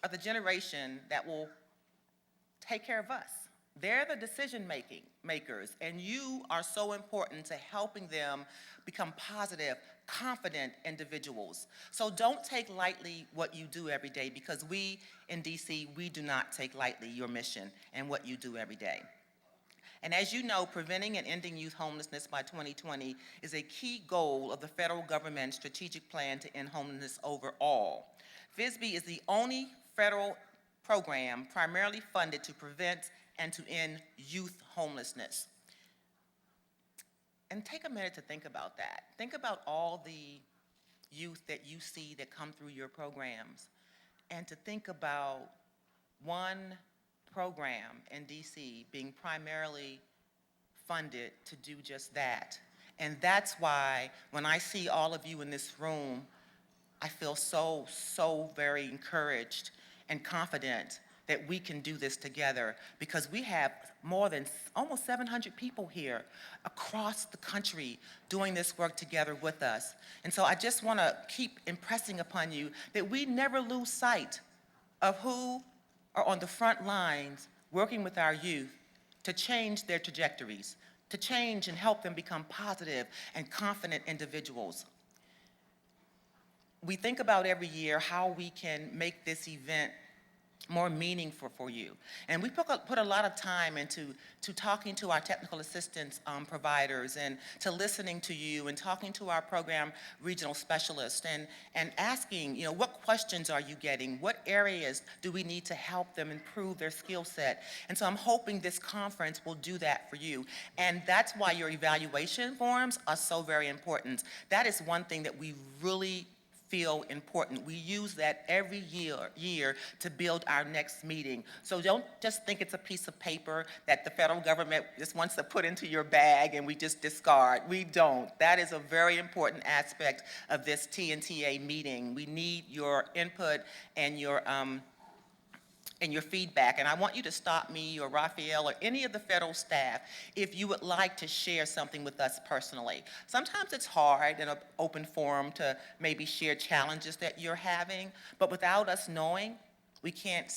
are the generation that will take care of us. They're the decision makers, and you are so important to helping them become positive, confident individuals. So don't take lightly what you do every day, because we in DC, we do not take lightly your mission and what you do every day. And as you know, preventing and ending youth homelessness by 2020 is a key goal of the federal government's strategic plan to end homelessness overall. FISB is the only federal program primarily funded to prevent and to end youth homelessness. And take a minute to think about that. Think about all the youth that you see that come through your programs, and to think about one program in DC being primarily funded to do just that. And that's why when I see all of you in this room, I feel so very encouraged and confident that we can do this together, because we have more than almost 700 people here across the country doing this work together with us. And so I just want to keep impressing upon you that we never lose sight of who are on the front lines working with our youth to change their trajectories, to change and help them become positive and confident individuals. We think about every year how we can make this event more meaningful for you. And we put a lot of time into talking to our technical assistance providers, and to listening to you, and talking to our program regional specialists, and asking, what questions are you getting? What areas do we need to help them improve their skill set? And so I'm hoping this conference will do that for you. And that's why your evaluation forms are so very important. That is one thing that we really feel important. We use that every year to build our next meeting. So don't just think it's a piece of paper that the federal government just wants to put into your bag and we just discard. We don't. That is a very important aspect of this TNTA meeting. We need your input and your feedback. And I want you to stop me or Raphael or any of the federal staff if you would like to share something with us personally. Sometimes it's hard in an open forum to maybe share challenges that you're having, but without us knowing, we can't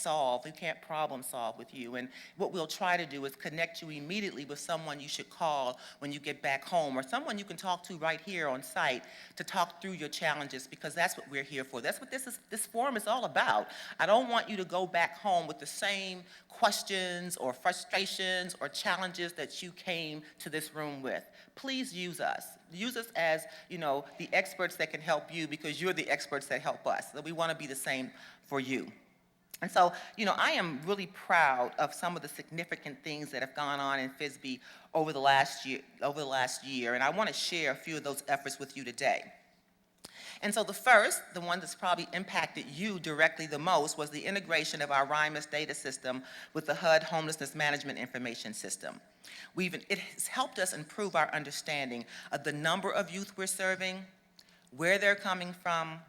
problem solve with you. And what we'll try to do is connect you immediately with someone you should call when you get back home, or someone you can talk to right here on site to talk through your challenges, because that's what we're here for. That's what this forum is all about. I don't want you to go back home with the same questions or frustrations or challenges that you came to this room with. Please use us. Use us as, the experts that can help you, because you're the experts that help us. So we want to be the same for you. And so, I am really proud of some of the significant things that have gone on in FISB over the last year, and I want to share a few of those efforts with you today. And so the one that's probably impacted you directly the most, was the integration of our RHY data system with the HUD Homelessness Management Information System. It has helped us improve our understanding of the number of youth we're serving, where they're coming from,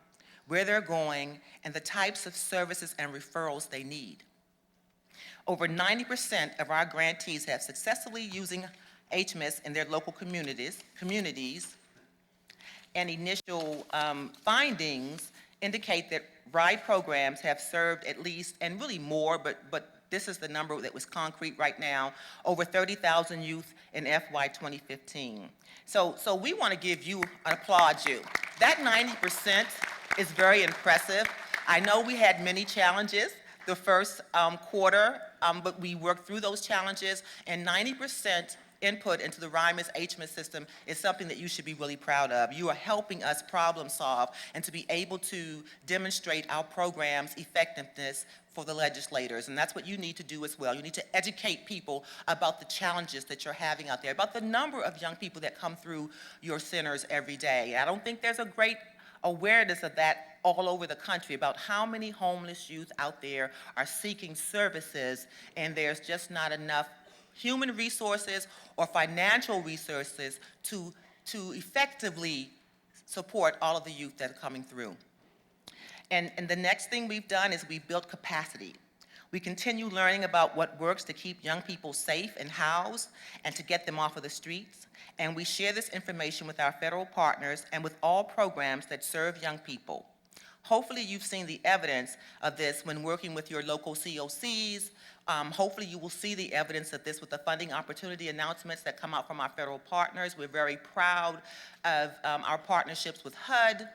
where they're going, and the types of services and referrals they need. Over 90% of our grantees have successfully using HMIS in their local communities, and initial findings indicate that RHY programs have served at least, and really more, but this is the number that was concrete right now, over 30,000 youth in FY 2015. So we want to give you, applaud you. That 90% is very impressive. I know we had many challenges the first quarter, but we worked through those challenges, and 90% input into the RHY HMIS system is something that you should be really proud of. You are helping us problem solve and to be able to demonstrate our program's effectiveness for the legislators, and that's what you need to do as well. You need to educate people about the challenges that you're having out there, about the number of young people that come through your centers every day. I don't think there's a great awareness of that all over the country, about how many homeless youth out there are seeking services, and there's just not enough human resources or financial resources to effectively support all of the youth that are coming through. And the next thing we've done is we've built capacity. We continue learning about what works to keep young people safe and housed and to get them off of the streets. And we share this information with our federal partners and with all programs that serve young people. Hopefully, you've seen the evidence of this when working with your local COCs. Hopefully, you will see the evidence of this with the funding opportunity announcements that come out from our federal partners. We're very proud of our partnerships with HUD.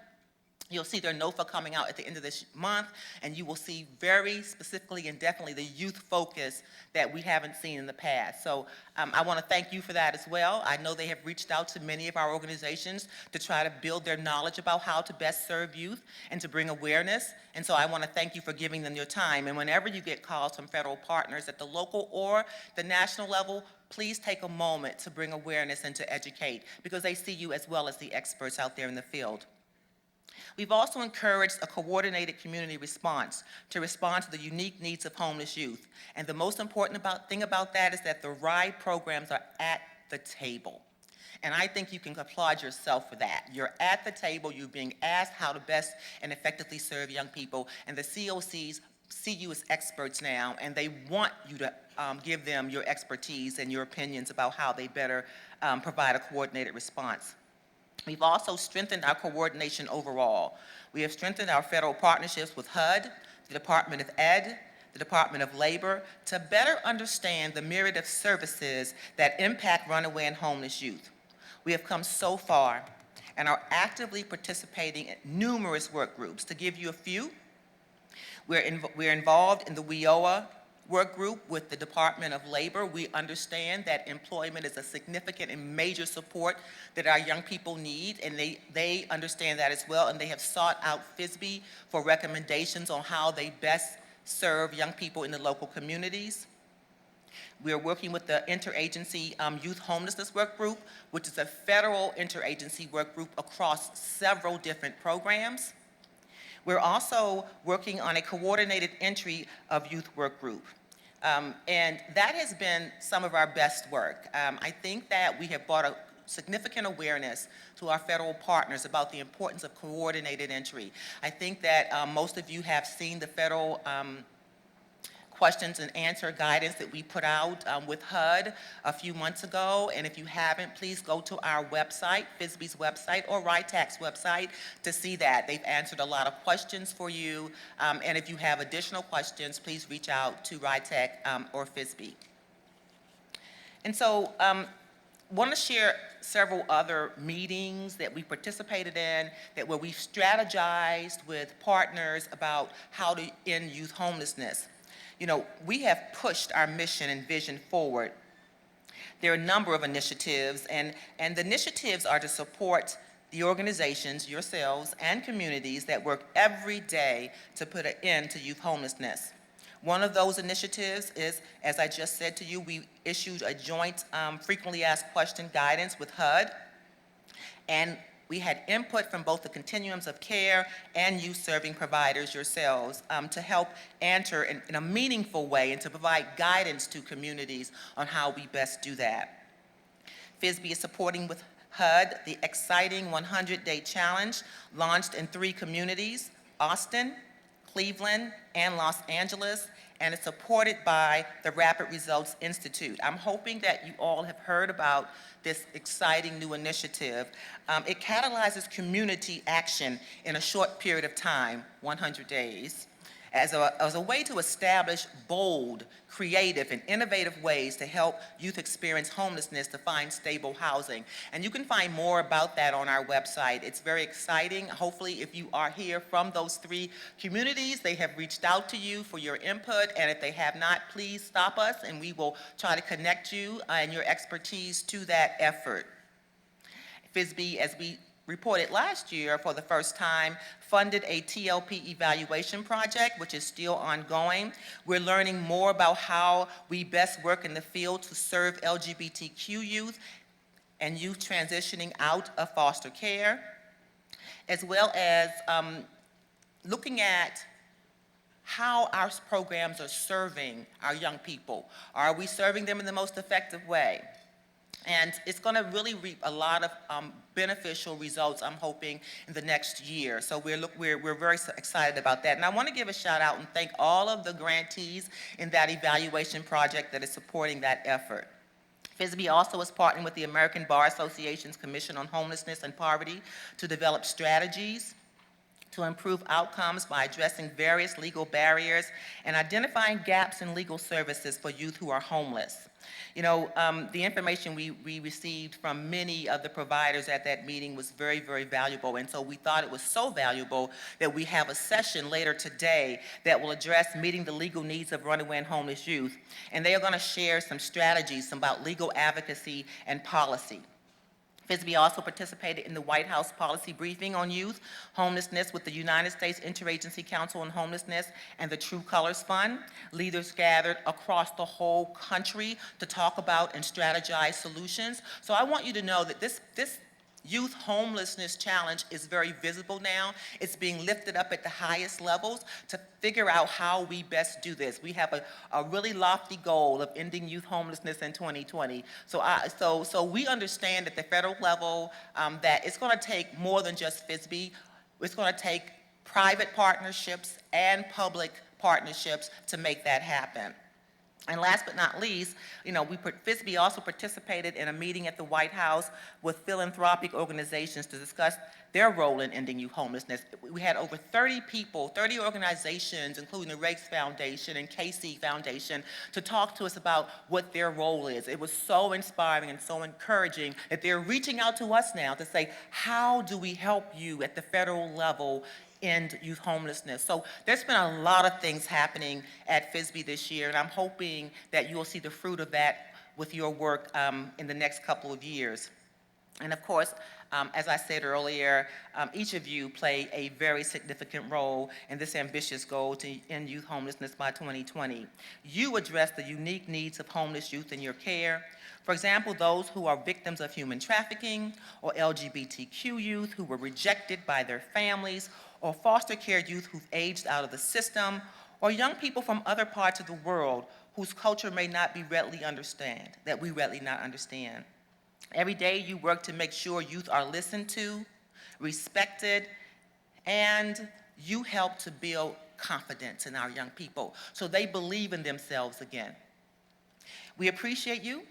You'll see their NOFA coming out at the end of this month, and you will see very specifically and definitely the youth focus that we haven't seen in the past. So I want to thank you for that as well. I know they have reached out to many of our organizations to try to build their knowledge about how to best serve youth and to bring awareness. And so I want to thank you for giving them your time. And whenever you get calls from federal partners at the local or the national level, please take a moment to bring awareness and to educate, because they see you as well as the experts out there in the field. We've also encouraged a coordinated community response to respond to the unique needs of homeless youth. And the most important thing about that is that the RHY programs are at the table. And I think you can applaud yourself for that. You're at the table, you're being asked how to best and effectively serve young people, and the COCs see you as experts now, and they want you to give them your expertise and your opinions about how they better provide a coordinated response. We've also strengthened our coordination overall. We have strengthened our federal partnerships with HUD, the Department of Ed, the Department of Labor, to better understand the myriad of services that impact runaway and homeless youth. We have come so far and are actively participating in numerous work groups. To give you a few, we're involved in the WIOA work group with the Department of Labor. We understand that employment is a significant and major support that our young people need, and they understand that as well, and they have sought out FSBE for recommendations on how they best serve young people in the local communities. We are working with the Interagency Youth Homelessness Work Group, which is a federal interagency work group across several different programs. We're also working on a coordinated entry of youth work group. And that has been some of our best work. I think that we have brought a significant awareness to our federal partners about the importance of coordinated entry. I think that most of you have seen the federal questions and answer guidance that we put out with HUD a few months ago. And if you haven't, please go to our website, FSBE's website or RHYTAC's website, to see that. They've answered a lot of questions for you. And if you have additional questions, please reach out to RHYTAC or FSBE. And so want to share several other meetings that we participated in where we've strategized with partners about how to end youth homelessness. You know, we have pushed our mission and vision forward. There are a number of initiatives, and the initiatives are to support the organizations, yourselves, and communities that work every day to put an end to youth homelessness. One of those initiatives is, as I just said to you, we issued a joint frequently asked question guidance with HUD, and we had input from both the continuums of care and youth serving providers yourselves to help answer in a meaningful way and to provide guidance to communities on how we best do that. FSBE is supporting with HUD the exciting 100-day challenge launched in 3 communities, Austin, Cleveland, and Los Angeles, and it's supported by the Rapid Results Institute. I'm hoping that you all have heard about this exciting new initiative. It catalyzes community action in a short period of time, 100 days, as a way to establish bold, creative, and innovative ways to help youth experience homelessness to find stable housing. And you can find more about that on our website. It's very exciting. Hopefully, if you are here from those 3 communities, they have reached out to you for your input, and if they have not, please stop us, and we will try to connect you and your expertise to that effort. FSBE, as we reported last year for the first time, funded a TLP evaluation project, which is still ongoing. We're learning more about how we best work in the field to serve LGBTQ youth and youth transitioning out of foster care, as well as looking at how our programs are serving our young people. Are we serving them in the most effective way? And it's going to really reap a lot of beneficial results, I'm hoping, in the next year. So we're very excited about that. And I want to give a shout out and thank all of the grantees in that evaluation project that is supporting that effort. FSBE also is partnering with the American Bar Association's Commission on Homelessness and Poverty to develop strategies to improve outcomes by addressing various legal barriers and identifying gaps in legal services for youth who are homeless. You know, the information we received from many of the providers at that meeting was very, very valuable, and so we thought it was so valuable that we have a session later today that will address meeting the legal needs of runaway and homeless youth, and they are going to share some strategies about legal advocacy and policy. FISB also participated in the White House policy briefing on youth homelessness with the United States Interagency Council on Homelessness and the True Colors Fund. Leaders gathered across the whole country to talk about and strategize solutions. So I want you to know that this youth homelessness challenge is very visible now. It's being lifted up at the highest levels to figure out how we best do this. We have a really lofty goal of ending youth homelessness in 2020. So we understand at the federal level that it's going to take more than just FISB. It's going to take private partnerships and public partnerships to make that happen. And last but not least, you know, FISB also participated in a meeting at the White House with philanthropic organizations to discuss their role in ending youth homelessness. We had over 30 people, 30 organizations, including the Rakes Foundation and KC Foundation, to talk to us about what their role is. It was so inspiring and so encouraging that they're reaching out to us now to say, how do we help you at the federal level end youth homelessness? So there's been a lot of things happening at FISB this year, and I'm hoping that you'll see the fruit of that with your work in the next couple of years. And of course, as I said earlier, each of you play a very significant role in this ambitious goal to end youth homelessness by 2020. You address the unique needs of homeless youth in your care. For example, those who are victims of human trafficking, or LGBTQ youth who were rejected by their families, or foster care youth who've aged out of the system, or young people from other parts of the world whose culture may not be readily understand, that we readily not understand. Every day you work to make sure youth are listened to, respected, and you help to build confidence in our young people so they believe in themselves again. We appreciate you.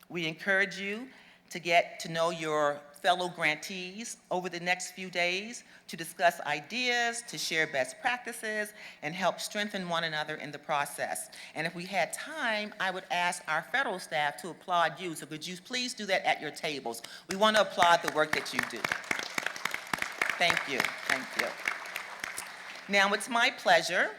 We encourage you to get to know your fellow grantees over the next few days to discuss ideas, to share best practices, and help strengthen one another in the process. And if we had time, I would ask our federal staff to applaud you. So could you please do that at your tables? We want to applaud the work that you do. Thank you. Thank you. Now it's my pleasure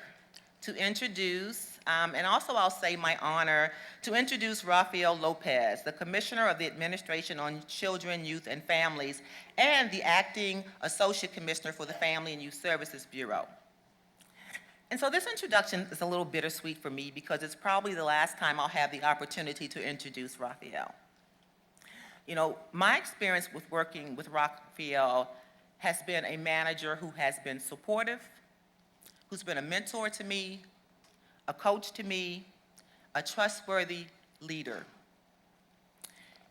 to introduce, and also I'll say my honor, to introduce Rafael Lopez, the Commissioner of the Administration on Children, Youth, and Families, and the Acting Associate Commissioner for the Family and Youth Services Bureau. And so this introduction is a little bittersweet for me because it's probably the last time I'll have the opportunity to introduce Rafael. You know, my experience with working with Rafael has been a manager who has been supportive, who's been a mentor to me, a coach to me, a trustworthy leader.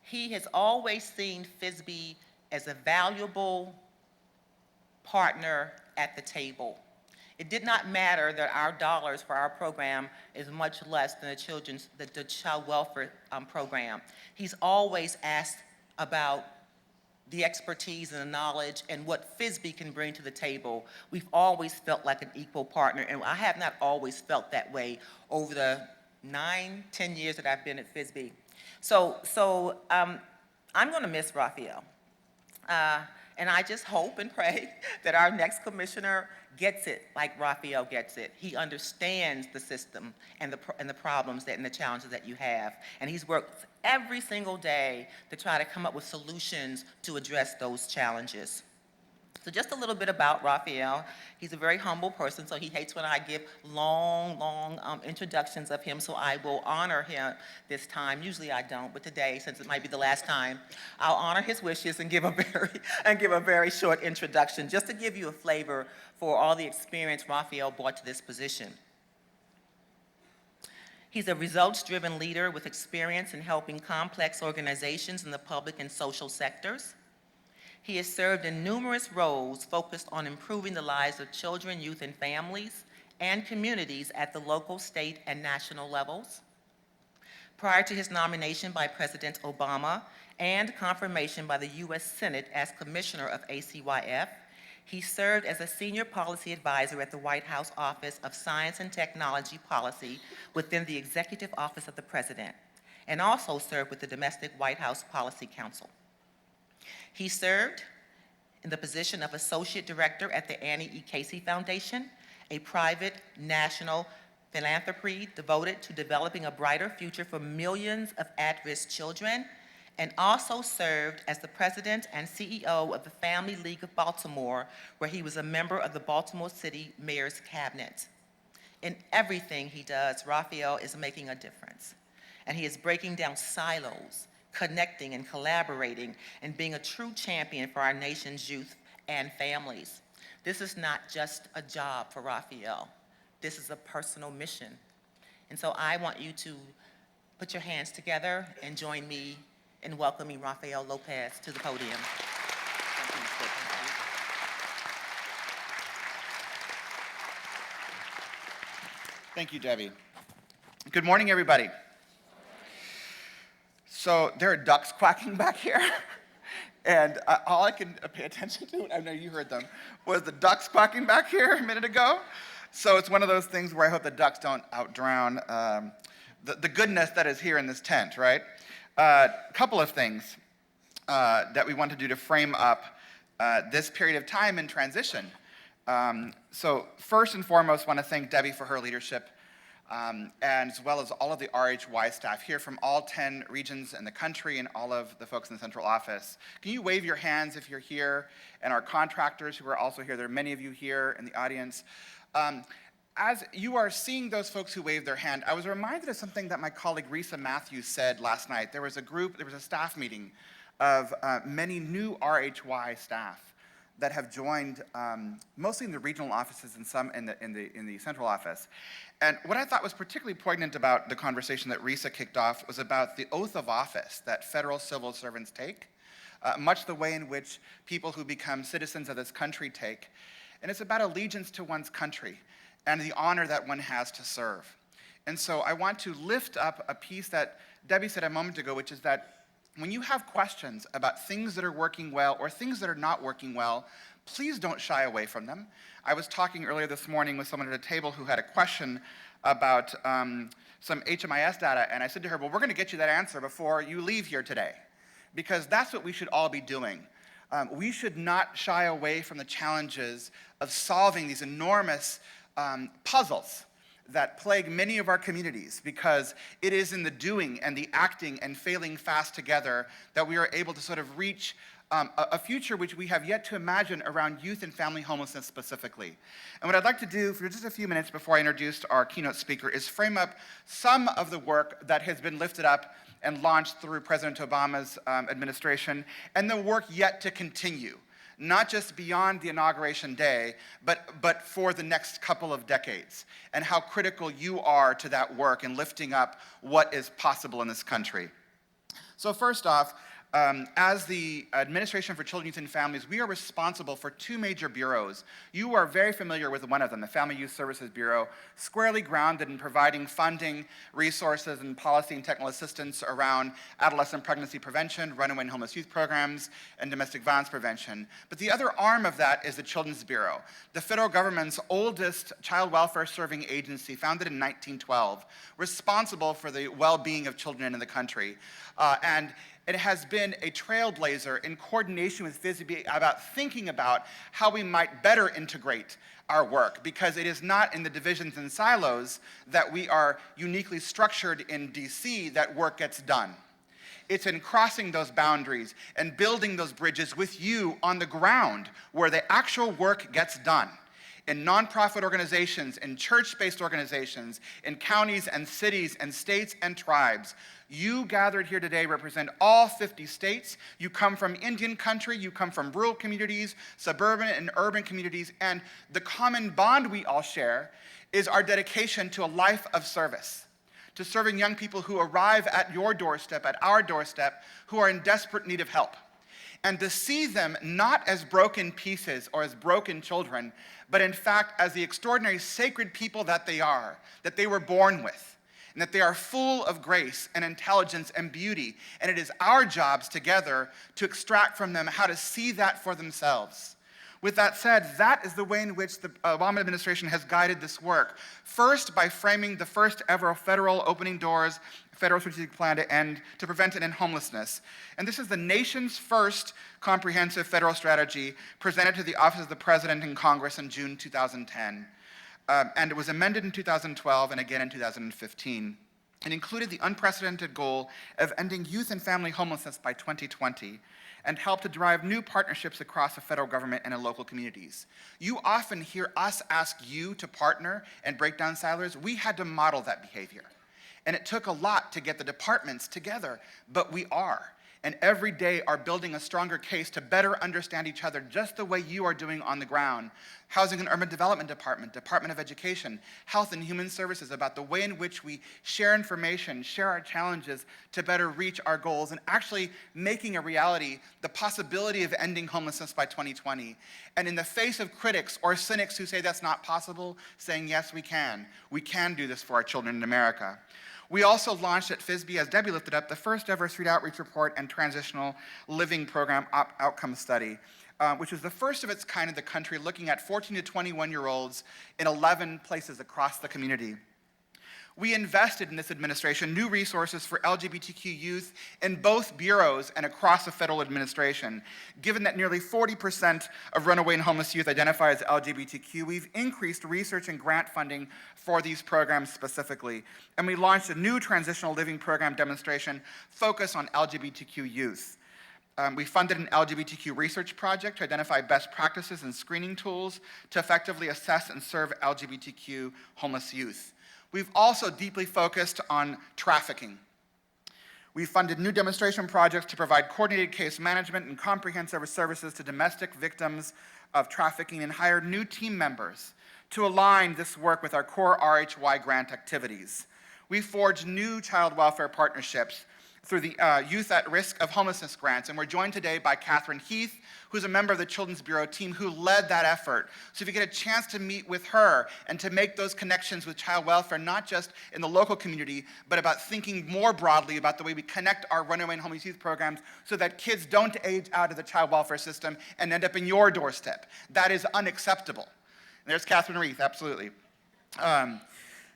He has always seen FISB as a valuable partner at the table. It did not matter that our dollars for our program is much less than the child welfare program. He's always asked about the expertise and the knowledge and what FISB can bring to the table. We've always felt like an equal partner, and I have not always felt that way over the 9-10 years that I've been at FISB. So I'm going to miss Rafael. And I just hope and pray that our next commissioner gets it like Rafael gets it. He understands the system and the problems and the challenges that you have. And he's worked every single day to try to come up with solutions to address those challenges. So just a little bit about Rafael. He's a very humble person, so he hates when I give long introductions of him, so I will honor him this time. Usually I don't, but today, since it might be the last time, I'll honor his wishes and give a very short introduction, just to give you a flavor for all the experience Rafael brought to this position. He's a results-driven leader with experience in helping complex organizations in the public and social sectors. He has served in numerous roles focused on improving the lives of children, youth, and families, and communities at the local, state, and national levels. Prior to his nomination by President Obama and confirmation by the U.S. Senate as Commissioner of ACYF, He served as a senior policy advisor at the White House Office of Science and Technology Policy within the Executive Office of the President, and also served with the Domestic White House Policy Council. He served in the position of Associate Director at the Annie E. Casey Foundation, a private national philanthropy devoted to developing a brighter future for millions of at-risk children, and also served as the president and CEO of the Family League of Baltimore, where he was a member of the Baltimore City Mayor's Cabinet. In everything he does, Raphael is making a difference, and he is breaking down silos, connecting and collaborating, and being a true champion for our nation's youth and families. This is not just a job for Raphael. This is a personal mission. And so I want you to put your hands together and join me in welcoming Raphael Lopez to the podium. Thank you, Debbie. Good morning, everybody. So there are ducks quacking back here, and all I can pay attention to, I know you heard them, was the ducks quacking back here a minute ago. So it's one of those things where I hope the ducks don't outdrown the goodness that is here in this tent, right? A couple of things that we want to do to frame up this period of time in transition. So first and foremost, I want to thank Debbie for her leadership, and as well as all of the RHY staff here from all 10 regions in the country and all of the folks in the central office. Can you wave your hands if you're here, and our contractors who are also here? There are many of you here in the audience. As you are seeing those folks who waved their hand, I was reminded of something that my colleague Risa Matthews said last night. There was a staff meeting of many new RHY staff that have joined, mostly in the regional offices and some in the central office. And what I thought was particularly poignant about the conversation that Risa kicked off was about the oath of office that federal civil servants take, much the way in which people who become citizens of this country take. And it's about allegiance to one's country and the honor that one has to serve. And so I want to lift up a piece that Debbie said a moment ago, which is that when you have questions about things that are working well or things that are not working well, please don't shy away from them. I was talking earlier this morning with someone at a table who had a question about some HMIS data, and I said to her, well, we're going to get you that answer before you leave here today, because that's what we should all be doing. We should not shy away from the challenges of solving these enormous puzzles that plague many of our communities, because it is in the doing and the acting and failing fast together that we are able to sort of reach a future which we have yet to imagine around youth and family homelessness specifically. And what I'd like to do for just a few minutes before I introduce our keynote speaker is frame up some of the work that has been lifted up and launched through President Obama's administration, and the work yet to continue, not just beyond the inauguration day, but for the next couple of decades, and how critical you are to that work in lifting up what is possible in this country. So first off, as the Administration for Children, Youth, and Families, we are responsible for two major bureaus. You are very familiar with one of them, the Family Youth Services Bureau, squarely grounded in providing funding, resources, and policy and technical assistance around adolescent pregnancy prevention, runaway and homeless youth programs, and domestic violence prevention. But the other arm of that is the Children's Bureau, the federal government's oldest child welfare serving agency, founded in 1912, responsible for the well-being of children in the country. And it has been a trailblazer in coordination with FISB about thinking about how we might better integrate our work, because it is not in the divisions and silos that we are uniquely structured in DC that work gets done. It's in crossing those boundaries and building those bridges with you on the ground where the actual work gets done. In nonprofit organizations, in church-based organizations, in counties and cities and states and tribes. You gathered here today represent all 50 states. You come from Indian country, you come from rural communities, suburban and urban communities, and the common bond we all share is our dedication to a life of service, to serving young people who arrive at your doorstep, at our doorstep, who are in desperate need of help. And to see them not as broken pieces or as broken children, but in fact as the extraordinary sacred people that they were born with, and that they are full of grace and intelligence and beauty. And it is our jobs together to extract from them how to see that for themselves. With that said, that is the way in which the Obama administration has guided this work. First, by framing the first ever federal opening doors, federal strategic plan to prevent and end homelessness. And this is the nation's first comprehensive federal strategy presented to the Office of the President and Congress in June 2010. And it was amended in 2012 and again in 2015. It included the unprecedented goal of ending youth and family homelessness by 2020 and helped to drive new partnerships across the federal government and in local communities. You often hear us ask you to partner and break down silos. We had to model that behavior. And it took a lot to get the departments together, but we are. And every day are building a stronger case to better understand each other just the way you are doing on the ground. Housing and Urban Development Department, Department of Education, Health and Human Services, about the way in which we share information, share our challenges to better reach our goals, and actually making a reality the possibility of ending homelessness by 2020. And in the face of critics or cynics who say that's not possible, saying yes, we can. We can do this for our children in America. We also launched at FISBE, as Debbie lifted up, the first ever street outreach report and transitional living program outcome study, which was the first of its kind in the country, looking at 14 to 21-year-olds in 11 places across the community. We invested in this administration new resources for LGBTQ youth in both bureaus and across the federal administration. Given that nearly 40% of runaway and homeless youth identify as LGBTQ, we've increased research and grant funding for these programs specifically. And we launched a new transitional living program demonstration focused on LGBTQ youth. We funded an LGBTQ research project to identify best practices and screening tools to effectively assess and serve LGBTQ homeless youth. We've also deeply focused on trafficking. We funded new demonstration projects to provide coordinated case management and comprehensive services to domestic victims of trafficking, and hired new team members to align this work with our core RHY grant activities. We forged new child welfare partnerships through the Youth at Risk of Homelessness grants, and we're joined today by Catherine Heath, who's a member of the Children's Bureau team who led that effort. So if you get a chance to meet with her and to make those connections with child welfare, not just in the local community, but about thinking more broadly about the way we connect our runaway and homeless youth programs so that kids don't age out of the child welfare system and end up in your doorstep. That is unacceptable. And there's Catherine Heath, absolutely.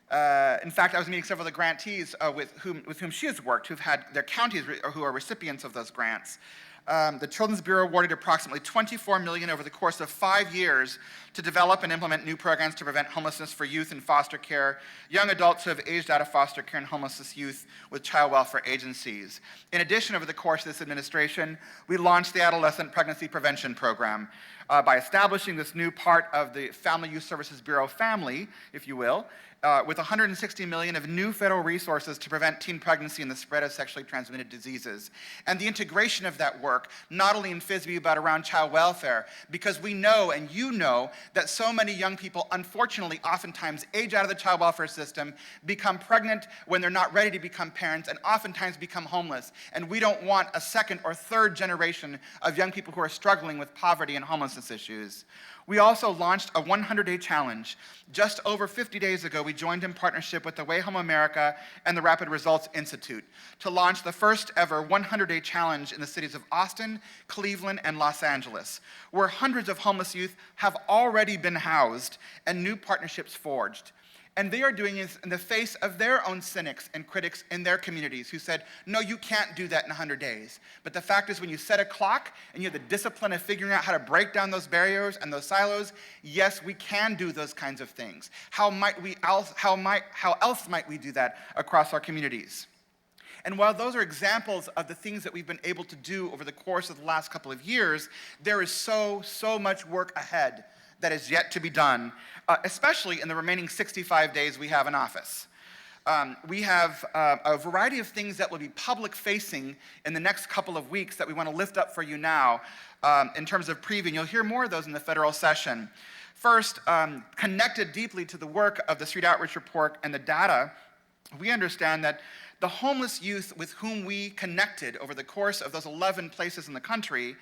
In fact, I was meeting several of the grantees with whom she has worked, who've had their counties who are recipients of those grants. The Children's Bureau awarded approximately $24 million over the course of 5 years to develop and implement new programs to prevent homelessness for youth in foster care, young adults who have aged out of foster care, and homelessness youth with child welfare agencies. In addition, over the course of this administration, we launched the Adolescent Pregnancy Prevention Program by establishing this new part of the Family Youth Services Bureau family, if you will, with $160 million of new federal resources to prevent teen pregnancy and the spread of sexually transmitted diseases. And the integration of that work, not only in FISBE, but around child welfare, because we know, and you know, that so many young people, unfortunately, oftentimes age out of the child welfare system, become pregnant when they're not ready to become parents, and oftentimes become homeless. And we don't want a second or third generation of young people who are struggling with poverty and homelessness issues. We also launched a 100-day challenge. Just over 50 days ago, we joined in partnership with the Way Home America and the Rapid Results Institute to launch the first ever 100-day challenge in the cities of Austin, Cleveland, and Los Angeles, where hundreds of homeless youth have already been housed and new partnerships forged. And they are doing this in the face of their own cynics and critics in their communities who said, no, you can't do that in 100 days. But the fact is, when you set a clock and you have the discipline of figuring out how to break down those barriers and those silos, yes, we can do those kinds of things. How else might we do that across our communities? And while those are examples of the things that we've been able to do over the course of the last couple of years, there is so much work ahead that is yet to be done, especially in the remaining 65 days we have in office. We have a variety of things that will be public-facing in the next couple of weeks that we want to lift up for you now in terms of preview. And you'll hear more of those in the federal session. First, connected deeply to the work of the Street Outreach Report and the data, we understand that the homeless youth with whom we connected over the course of those 11 places in the country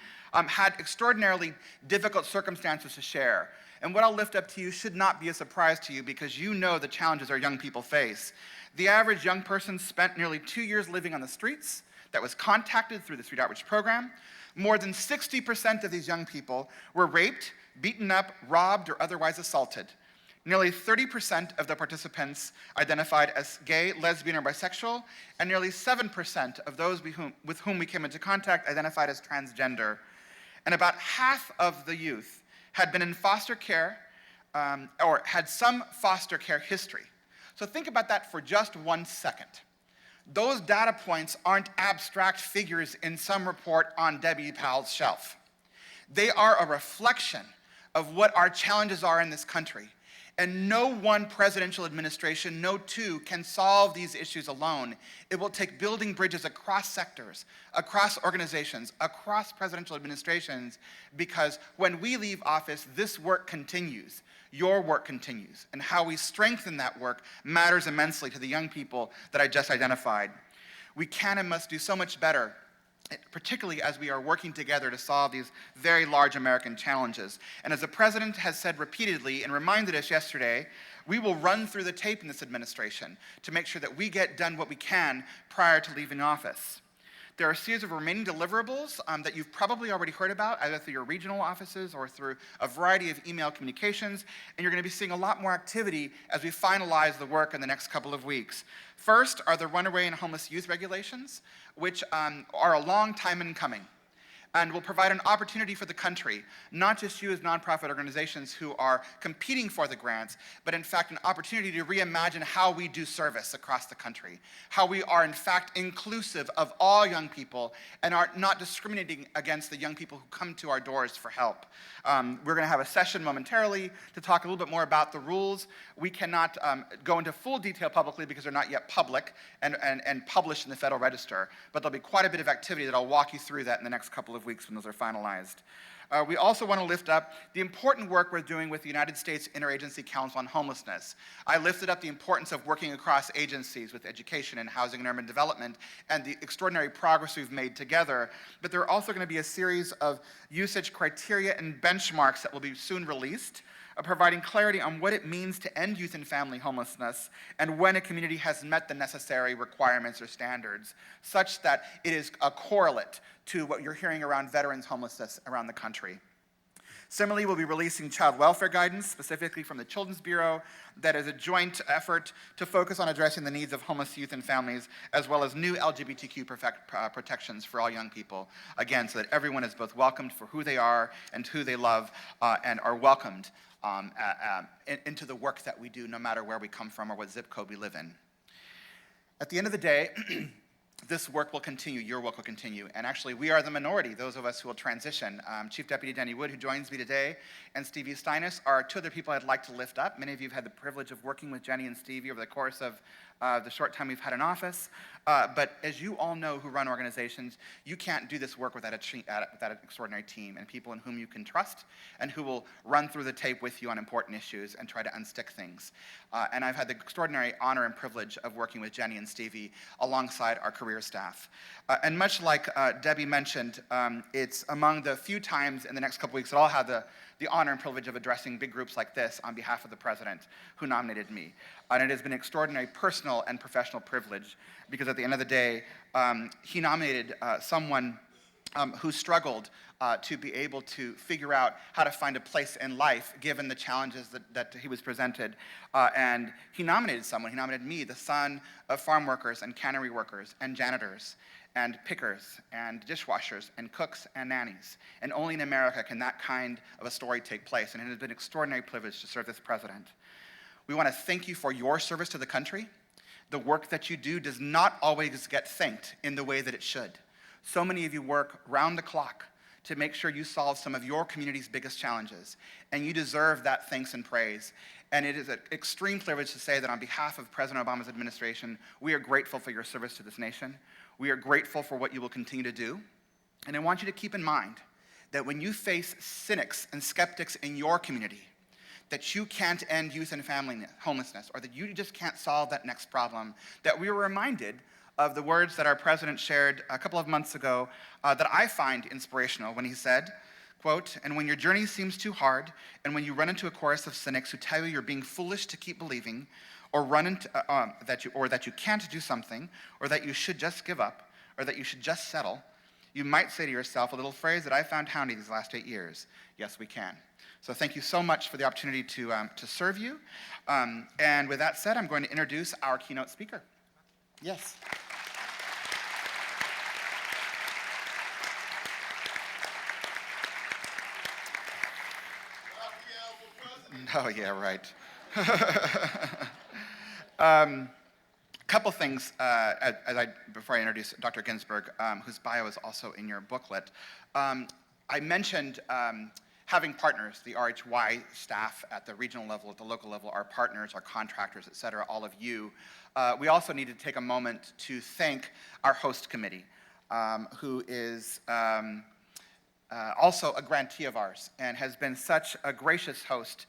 had extraordinarily difficult circumstances to share. And what I'll lift up to you should not be a surprise to you, because you know the challenges our young people face. The average young person spent nearly 2 years living on the streets that was contacted through the Street Outreach Program. More than 60% of these young people were raped, beaten up, robbed, or otherwise assaulted. Nearly 30% of the participants identified as gay, lesbian, or bisexual, and nearly 7% of those with whom we came into contact identified as transgender. And about half of the youth had been in foster care or had some foster care history. So think about that for just 1 second. Those data points aren't abstract figures in some report on Debbie Powell's shelf. They are a reflection of what our challenges are in this country. And no one presidential administration, no two, can solve these issues alone. It will take building bridges across sectors, across organizations, across presidential administrations, because when we leave office, this work continues. Your work continues. And how we strengthen that work matters immensely to the young people that I just identified. We can and must do so much better, particularly as we are working together to solve these very large American challenges. And as the president has said repeatedly and reminded us yesterday, we will run through the tape in this administration to make sure that we get done what we can prior to leaving office. There are a series of remaining deliverables that you've probably already heard about, either through your regional offices or through a variety of email communications, and you're going to be seeing a lot more activity as we finalize the work in the next couple of weeks. First are the runaway and homeless youth regulations, which are a long time in coming, and will provide an opportunity for the country, not just you as nonprofit organizations who are competing for the grants, but in fact an opportunity to reimagine how we do service across the country, how we are in fact inclusive of all young people and are not discriminating against the young people who come to our doors for help. We're gonna have a session momentarily to talk a little bit more about the rules. We cannot go into full detail publicly because they're not yet public and published in the Federal Register, but there'll be quite a bit of activity that I'll walk you through that in the next couple of weeks when those are finalized. We also want to lift up the important work we're doing with the United States Interagency Council on Homelessness. I lifted up the importance of working across agencies with education and housing and urban development and the extraordinary progress we've made together, but there are also going to be a series of usage criteria and benchmarks that will be soon released, providing clarity on what it means to end youth and family homelessness and when a community has met the necessary requirements or standards, such that it is a correlate to what you're hearing around veterans homelessness around the country. Similarly, we'll be releasing child welfare guidance, specifically from the Children's Bureau, that is a joint effort to focus on addressing the needs of homeless youth and families, as well as new LGBTQ protections for all young people, again, so that everyone is both welcomed for who they are and who they love, and are welcomed into the work that we do, no matter where we come from or what zip code we live in. At the end of the day, this work will continue, your work will continue, and actually we are the minority, those of us who will transition. Chief Deputy Denny Wood, who joins me today, and Stevie Steinis are two other people I'd like to lift up. Many of you have had the privilege of working with Jenny and Stevie over the course of the short time we've had in office, but as you all know who run organizations, you can't do this work without an extraordinary team and people in whom you can trust and who will run through the tape with you on important issues and try to unstick things. And I've had the extraordinary honor and privilege of working with Jenny and Stevie alongside our career staff. And much like Debbie mentioned, it's among the few times in the next couple weeks that I'll have the honor and privilege of addressing big groups like this on behalf of the president who nominated me. And it has been an extraordinary personal and professional privilege because at the end of the day, he nominated someone who struggled to be able to figure out how to find a place in life given the challenges that he was presented. And he nominated someone, he nominated me, the son of farm workers and cannery workers and janitors and pickers and dishwashers and cooks and nannies. And only in America can that kind of a story take place. And it has been an extraordinary privilege to serve this president. We want to thank you for your service to the country. The work that you do does not always get thanked in the way that it should. So many of you work round the clock to make sure you solve some of your community's biggest challenges, and you deserve that thanks and praise. And it is an extreme privilege to say that on behalf of President Obama's administration, we are grateful for your service to this nation. We are grateful for what you will continue to do. And I want you to keep in mind that when you face cynics and skeptics in your community, that you can't end youth and family homelessness, or that you just can't solve that next problem, that we were reminded of the words that our president shared a couple of months ago that I find inspirational when he said, quote, "And when your journey seems too hard, and when you run into a chorus of cynics who tell you you're being foolish to keep believing, or that you can't do something, or that you should just give up, or that you should just settle, You might say to yourself a little phrase that I found handy these last 8 years. Yes, we can. So thank you so much for the opportunity to serve you. And with that said, I'm going to introduce our keynote speaker. Yes. Oh, yeah, right. Couple things before I introduce Dr. Ginsberg, whose bio is also in your booklet. I mentioned having partners, the RHY staff at the regional level, at the local level, our partners, our contractors, et cetera, all of you. We also need to take a moment to thank our host committee, who is also a grantee of ours and has been such a gracious host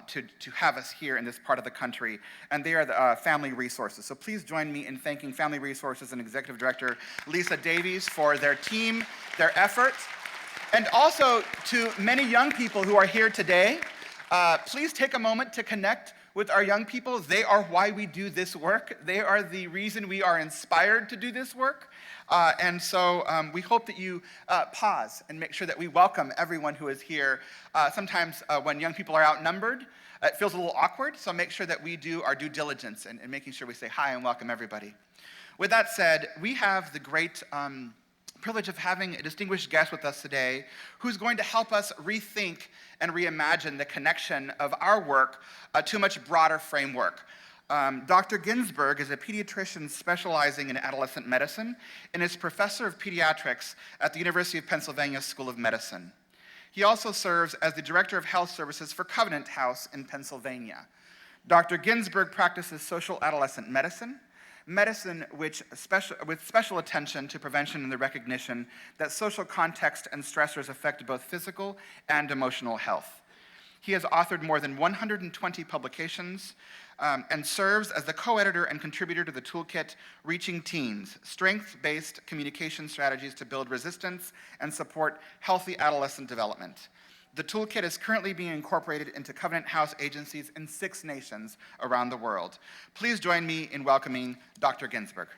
to have us here in this part of the country, and they are the Family Resources. So please join me in thanking Family Resources and Executive Director Lisa Davies for their team, their effort, and also to many young people who are here today. Please take a moment to connect with our young people. They are why we do this work. They are the reason we are inspired to do this work. And so we hope that you pause and make sure that we welcome everyone who is here. Sometimes when young people are outnumbered, it feels a little awkward, so make sure that we do our due diligence in making sure we say hi and welcome everybody. With that said, we have the great privilege of having a distinguished guest with us today who's going to help us rethink and reimagine the connection of our work to a much broader framework. Dr. Ginsberg is a pediatrician specializing in adolescent medicine and is professor of pediatrics at the University of Pennsylvania School of Medicine. He also serves as the director of health services for Covenant House in Pennsylvania. Dr. Ginsberg practices social adolescent medicine with special attention to prevention and the recognition that social context and stressors affect both physical and emotional health. He has authored more than 120 publications and serves as the co-editor and contributor to the toolkit Reaching Teens, Strength-Based Communication Strategies to Build Resistance and Support Healthy Adolescent Development. The toolkit is currently being incorporated into Covenant House agencies in 6 nations around the world. Please join me in welcoming Dr. Ginsberg.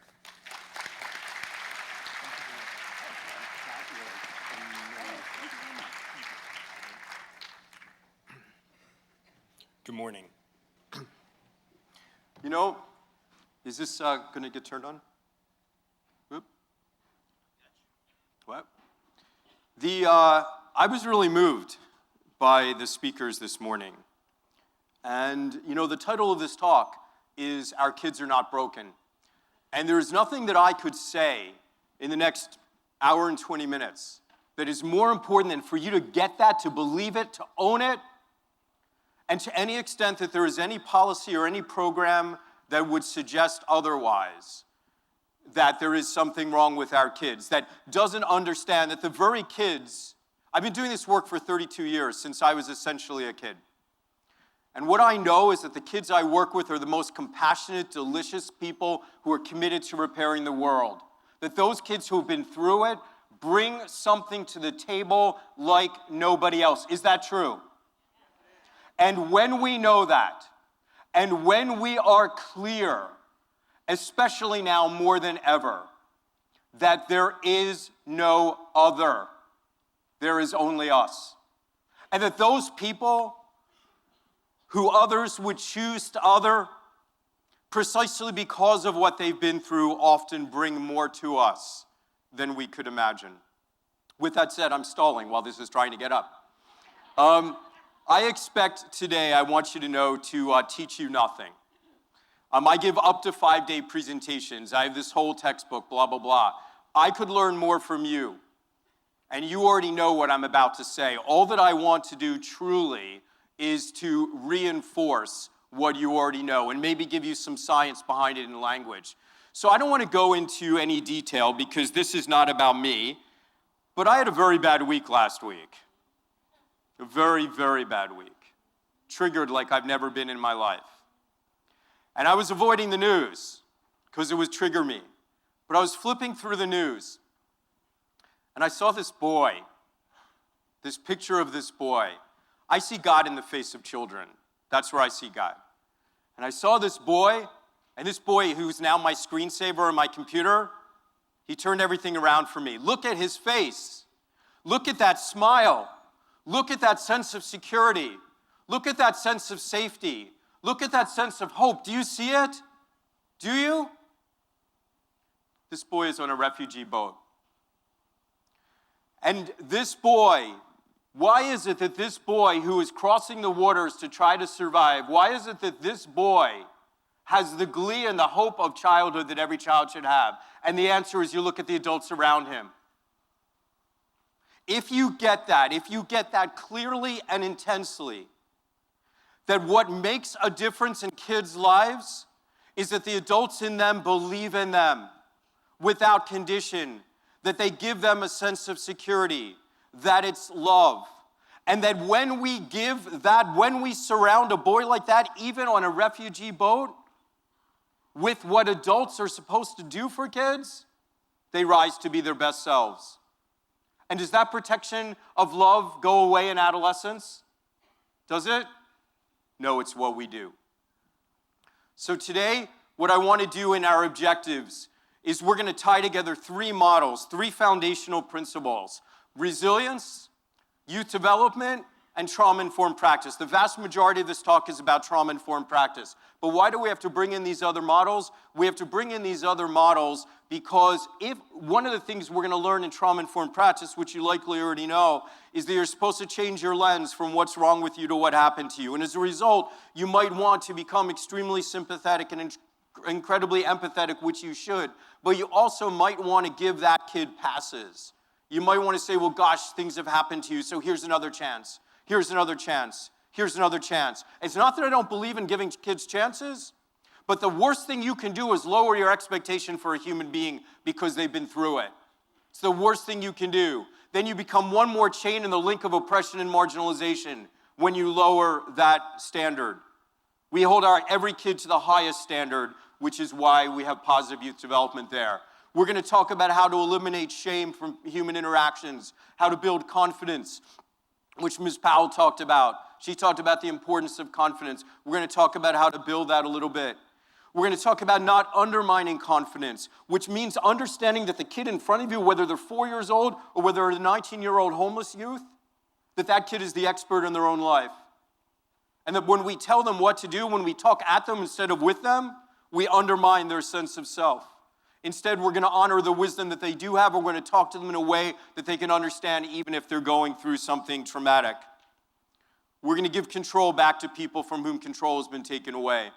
Good morning. You know, is this going to get turned on? Whoop. What? I was really moved by the speakers this morning. And, you know, the title of this talk is Our Kids Are Not Broken. And there's nothing that I could say in the next hour and 20 minutes that is more important than for you to get that, to believe it, to own it, and to any extent that there is any policy or any program that would suggest otherwise, that there is something wrong with our kids, that doesn't understand that the very kids, I've been doing this work for 32 years, since I was essentially a kid. And what I know is that the kids I work with are the most compassionate, delicious people who are committed to repairing the world. That those kids who have been through it bring something to the table like nobody else. Is that true? And when we know that, and when we are clear, especially now more than ever, that there is no other, there is only us, and that those people who others would choose to other, precisely because of what they've been through, often bring more to us than we could imagine. With that said, I'm stalling while this is trying to get up. I expect today, I want you to know, to teach you nothing. I give up to 5-day presentations. I have this whole textbook, blah, blah, blah. I could learn more from you. And you already know what I'm about to say. All that I want to do truly is to reinforce what you already know and maybe give you some science behind it in language. So I don't want to go into any detail because this is not about me, but I had a very bad week last week. A very, very bad week. Triggered like I've never been in my life. And I was avoiding the news because it would trigger me. But I was flipping through the news and I saw this boy, this picture of this boy. I see God in the face of children. That's where I see God. And I saw this boy, and this boy who's now my screensaver on my computer, He turned everything around for me. Look at his face. Look at that smile. Look at that sense of security. Look at that sense of safety. Look at that sense of hope. Do you see it? Do you? This boy is on a refugee boat. And this boy, why is it that this boy who is crossing the waters to try to survive, why is it that this boy has the glee and the hope of childhood that every child should have? And the answer is you look at the adults around him. If you get that clearly and intensely, that what makes a difference in kids' lives is that the adults in them believe in them without condition, that they give them a sense of security, that it's love. And that when we give that, when we surround a boy like that, even on a refugee boat, with what adults are supposed to do for kids, they rise to be their best selves. And does that protection of love go away in adolescence? Does it? No, it's what we do. So today, what I want to do in our objectives is we're going to tie together three models, three foundational principles: resilience, youth development, and trauma-informed practice. The vast majority of this talk is about trauma-informed practice. But why do we have to bring in these other models? We have to bring in these other models because if one of the things we're going to learn in trauma-informed practice, which you likely already know, is that you're supposed to change your lens from what's wrong with you to what happened to you. And as a result, you might want to become extremely sympathetic and incredibly empathetic, which you should. But you also might want to give that kid passes. You might want to say, well, gosh, things have happened to you, so here's another chance. Here's another chance. Here's another chance. It's not that I don't believe in giving kids chances, but the worst thing you can do is lower your expectation for a human being because they've been through it. It's the worst thing you can do. Then you become one more chain in the link of oppression and marginalization when you lower that standard. We hold every kid to the highest standard, which is why we have positive youth development there. We're going to talk about how to eliminate shame from human interactions, how to build confidence, which Ms. Powell talked about. She talked about the importance of confidence. We're going to talk about how to build that a little bit. We're going to talk about not undermining confidence, which means understanding that the kid in front of you, whether they're 4 years old or whether they're a 19-year-old homeless youth, that kid is the expert in their own life. And that when we tell them what to do, when we talk at them instead of with them, we undermine their sense of self. Instead, we're going to honor the wisdom that they do have. We're going to talk to them in a way that they can understand even if they're going through something traumatic. We're going to give control back to people from whom control has been taken away.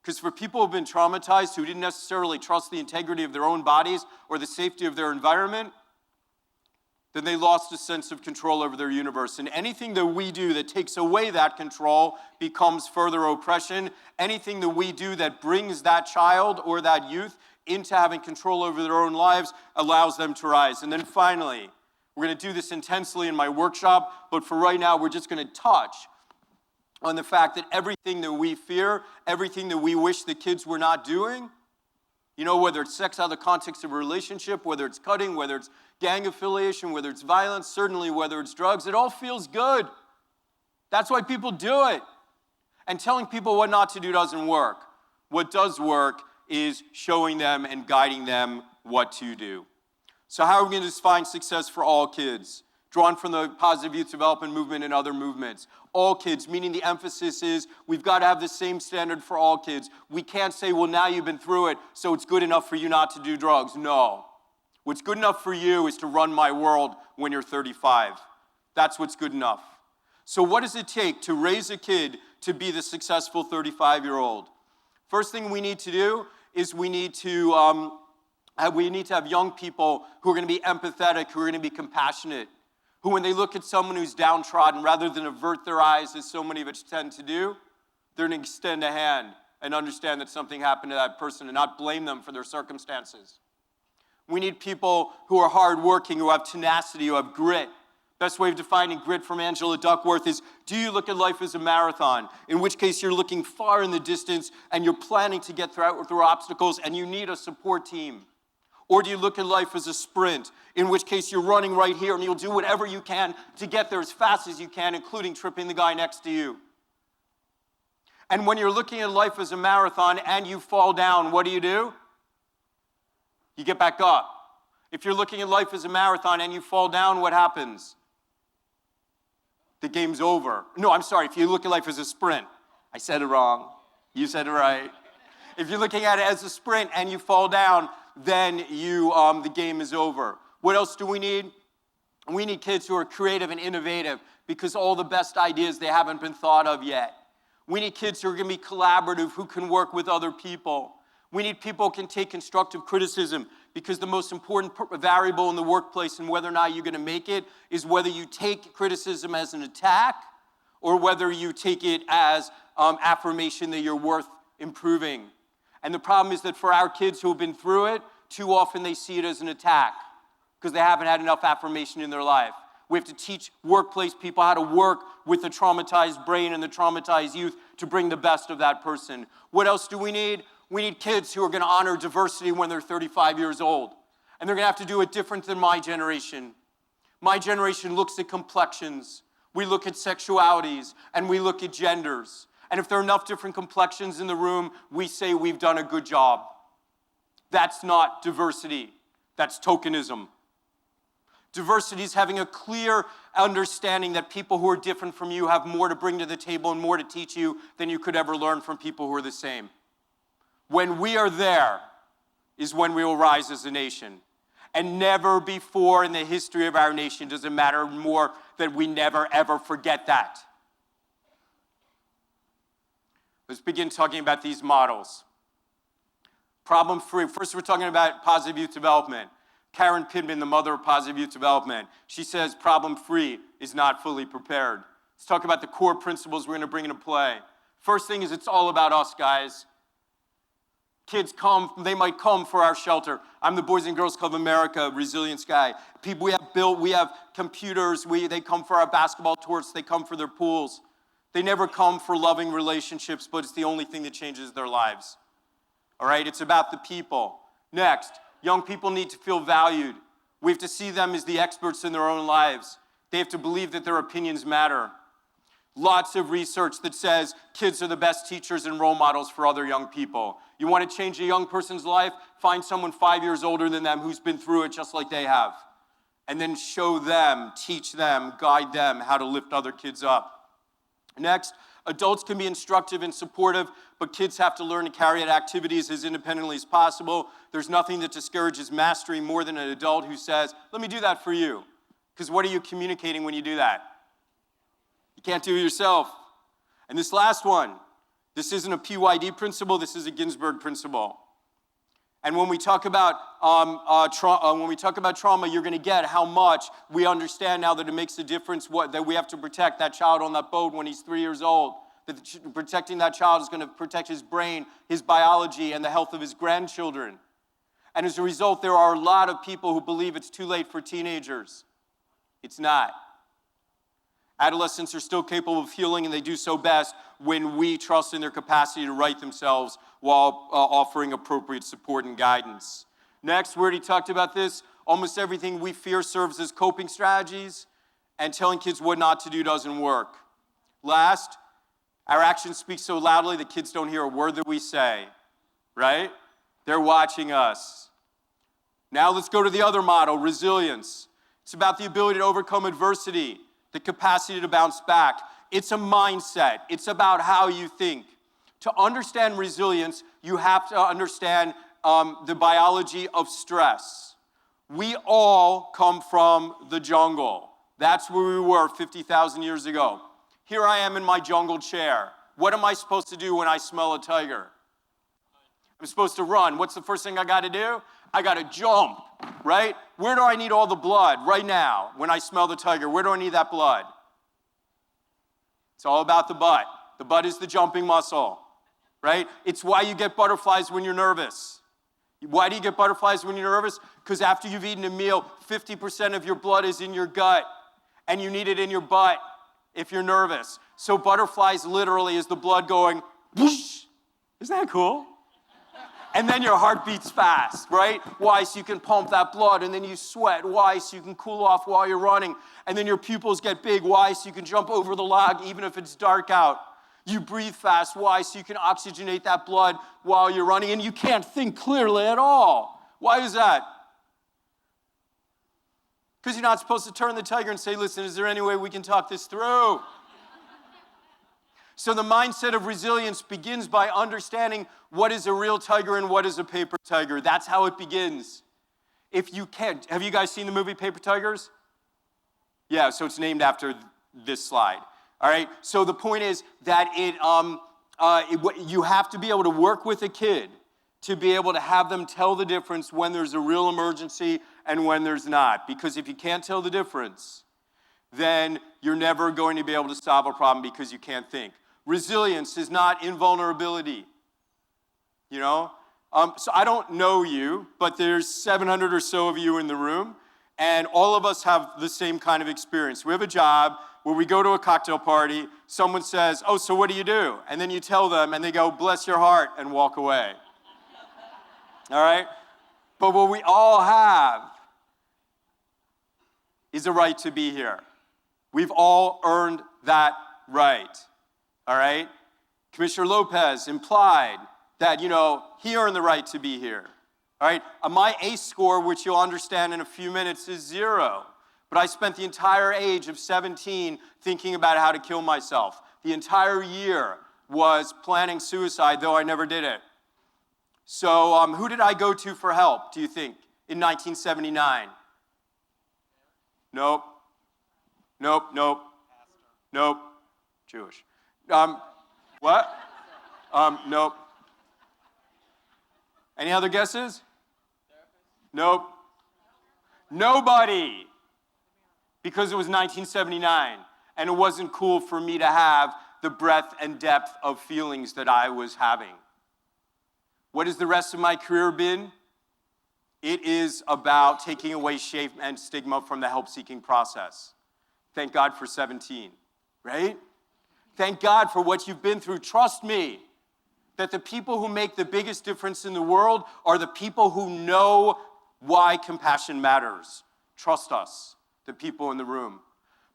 Because for people who have been traumatized, who didn't necessarily trust the integrity of their own bodies or the safety of their environment, then they lost a sense of control over their universe. And anything that we do that takes away that control becomes further oppression. Anything that we do that brings that child or that youth into having control over their own lives allows them to rise. And then finally, we're going to do this intensely in my workshop, but for right now, we're just going to touch on the fact that everything that we fear, everything that we wish the kids were not doing, whether it's sex out of the context of a relationship, whether it's cutting, whether it's gang affiliation, whether it's violence, certainly whether it's drugs, it all feels good. That's why people do it. And telling people what not to do doesn't work. What does work is showing them and guiding them what to do. So how are we going to define success for all kids? Drawn from the positive youth development movement and other movements. All kids, meaning the emphasis is we've got to have the same standard for all kids. We can't say, well, now you've been through it, so it's good enough for you not to do drugs. No. What's good enough for you is to run my world when you're 35. That's what's good enough. So what does it take to raise a kid to be the successful 35-year-old? First thing we need to do is we need to have young people who are going to be empathetic, who are going to be compassionate, who when they look at someone who's downtrodden, rather than avert their eyes, as so many of us tend to do, they're going to extend a hand and understand that something happened to that person and not blame them for their circumstances. We need people who are hardworking, who have tenacity, who have grit. Best way of defining grit from Angela Duckworth is, do you look at life as a marathon? In which case you're looking far in the distance and you're planning to get through obstacles and you need a support team. Or do you look at life as a sprint, in which case you're running right here and you'll do whatever you can to get there as fast as you can, including tripping the guy next to you. And when you're looking at life as a marathon and you fall down, what do? You get back up. If you're looking at life as a marathon and you fall down, what happens? The game's over. No, I'm sorry, if you look at life as a sprint. I said it wrong. You said it right. If you're looking at it as a sprint and you fall down, then the game is over. What else do we need? We need kids who are creative and innovative because all the best ideas, they haven't been thought of yet. We need kids who are going to be collaborative, who can work with other people. We need people who can take constructive criticism because the most important variable in the workplace and whether or not you're going to make it is whether you take criticism as an attack or whether you take it as affirmation that you're worth improving. And the problem is that for our kids who have been through it, too often they see it as an attack because they haven't had enough affirmation in their life. We have to teach workplace people how to work with the traumatized brain and the traumatized youth to bring the best of that person. What else do we need? We need kids who are going to honor diversity when they're 35 years old. And they're going to have to do it different than my generation. My generation looks at complexions. We look at sexualities, and we look at genders. And if there are enough different complexions in the room, we say we've done a good job. That's not diversity. That's tokenism. Diversity is having a clear understanding that people who are different from you have more to bring to the table and more to teach you than you could ever learn from people who are the same. When we are there is when we will rise as a nation. And never before in the history of our nation does it matter more that we never, ever forget that. Let's begin talking about these models. Problem free. First, we're talking about positive youth development. Karen Pittman, the mother of positive youth development, she says problem free is not fully prepared. Let's talk about the core principles we're going to bring into play. First thing is it's all about us, guys. Kids come, they might come for our shelter. I'm the Boys and Girls Club of America resilience guy. People we have computers, they come for our basketball tours, they come for their pools. They never come for loving relationships, but it's the only thing that changes their lives. All right, it's about the people. Next, young people need to feel valued. We have to see them as the experts in their own lives. They have to believe that their opinions matter. Lots of research that says kids are the best teachers and role models for other young people. You want to change a young person's life? Find someone 5 years older than them who's been through it just like they have. And then show them, teach them, guide them how to lift other kids up. Next, adults can be instructive and supportive, but kids have to learn to carry out activities as independently as possible. There's nothing that discourages mastery more than an adult who says, let me do that for you. Because what are you communicating when you do that? You can't do it yourself. And this last one, this isn't a PYD principle, this is a Ginsberg principle. And when we talk about trauma, you're going to get how much we understand now that it makes a difference that we have to protect that child on that boat when he's 3 years old. That protecting that child is going to protect his brain, his biology, and the health of his grandchildren. And as a result, there are a lot of people who believe it's too late for teenagers. It's not. Adolescents are still capable of healing, and they do so best when we trust in their capacity to right themselves while offering appropriate support and guidance. Next, we already talked about this. Almost everything we fear serves as coping strategies, and telling kids what not to do doesn't work. Last, our actions speak so loudly that kids don't hear a word that we say, right? They're watching us. Now let's go to the other model, resilience. It's about the ability to overcome adversity, the capacity to bounce back. It's a mindset. It's about how you think. To understand resilience, you have to understand the biology of stress. We all come from the jungle. That's where we were 50,000 years ago. Here I am in my jungle chair. What am I supposed to do when I smell a tiger? I'm supposed to run. What's the first thing I got to do? I got to jump, right? Where do I need all the blood right now when I smell the tiger? Where do I need that blood? It's all about the butt. The butt is the jumping muscle, right? It's why you get butterflies when you're nervous. Why do you get butterflies when you're nervous? Because after you've eaten a meal, 50% of your blood is in your gut, and you need it in your butt if you're nervous. So butterflies literally is the blood going whoosh. Isn't that cool? And then your heart beats fast, right? Why? So you can pump that blood, and then you sweat. Why? So you can cool off while you're running. And then your pupils get big. Why? So you can jump over the log even if it's dark out. You breathe fast. Why? So you can oxygenate that blood while you're running, and you can't think clearly at all. Why is that? Because you're not supposed to turn the tiger and say, listen, is there any way we can talk this through? So the mindset of resilience begins by understanding what is a real tiger and what is a paper tiger. That's how it begins. If you can't, have you guys seen the movie Paper Tigers? Yeah, so it's named after this slide. All right, so the point is that you have to be able to work with a kid to be able to have them tell the difference when there's a real emergency and when there's not. Because if you can't tell the difference, then you're never going to be able to solve a problem because you can't think. Resilience is not invulnerability, you know? So I don't know you, but there's 700 or so of you in the room, and all of us have the same kind of experience. We have a job where we go to a cocktail party, someone says, oh, so what do you do? And then you tell them, and they go, bless your heart, and walk away. All right? But what we all have is a right to be here. We've all earned that right. All right? Commissioner Lopez implied that, he earned the right to be here. All right? My ACE score, which you'll understand in a few minutes, is 0. But I spent the entire age of 17 thinking about how to kill myself. The entire year was planning suicide, though I never did it. So who did I go to for help, do you think, in 1979? Nope. Jewish. What? Nope. Any other guesses? Nope. Nobody. Because it was 1979, and it wasn't cool for me to have the breadth and depth of feelings that I was having. What has the rest of my career been? It is about taking away shame and stigma from the help-seeking process. Thank God for 17, right? Thank God for what you've been through. Trust me that the people who make the biggest difference in the world are the people who know why compassion matters. Trust us, the people in the room.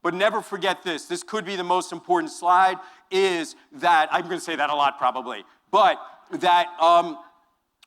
But never forget this. This could be the most important slide, is that, I'm going to say that a lot probably, but that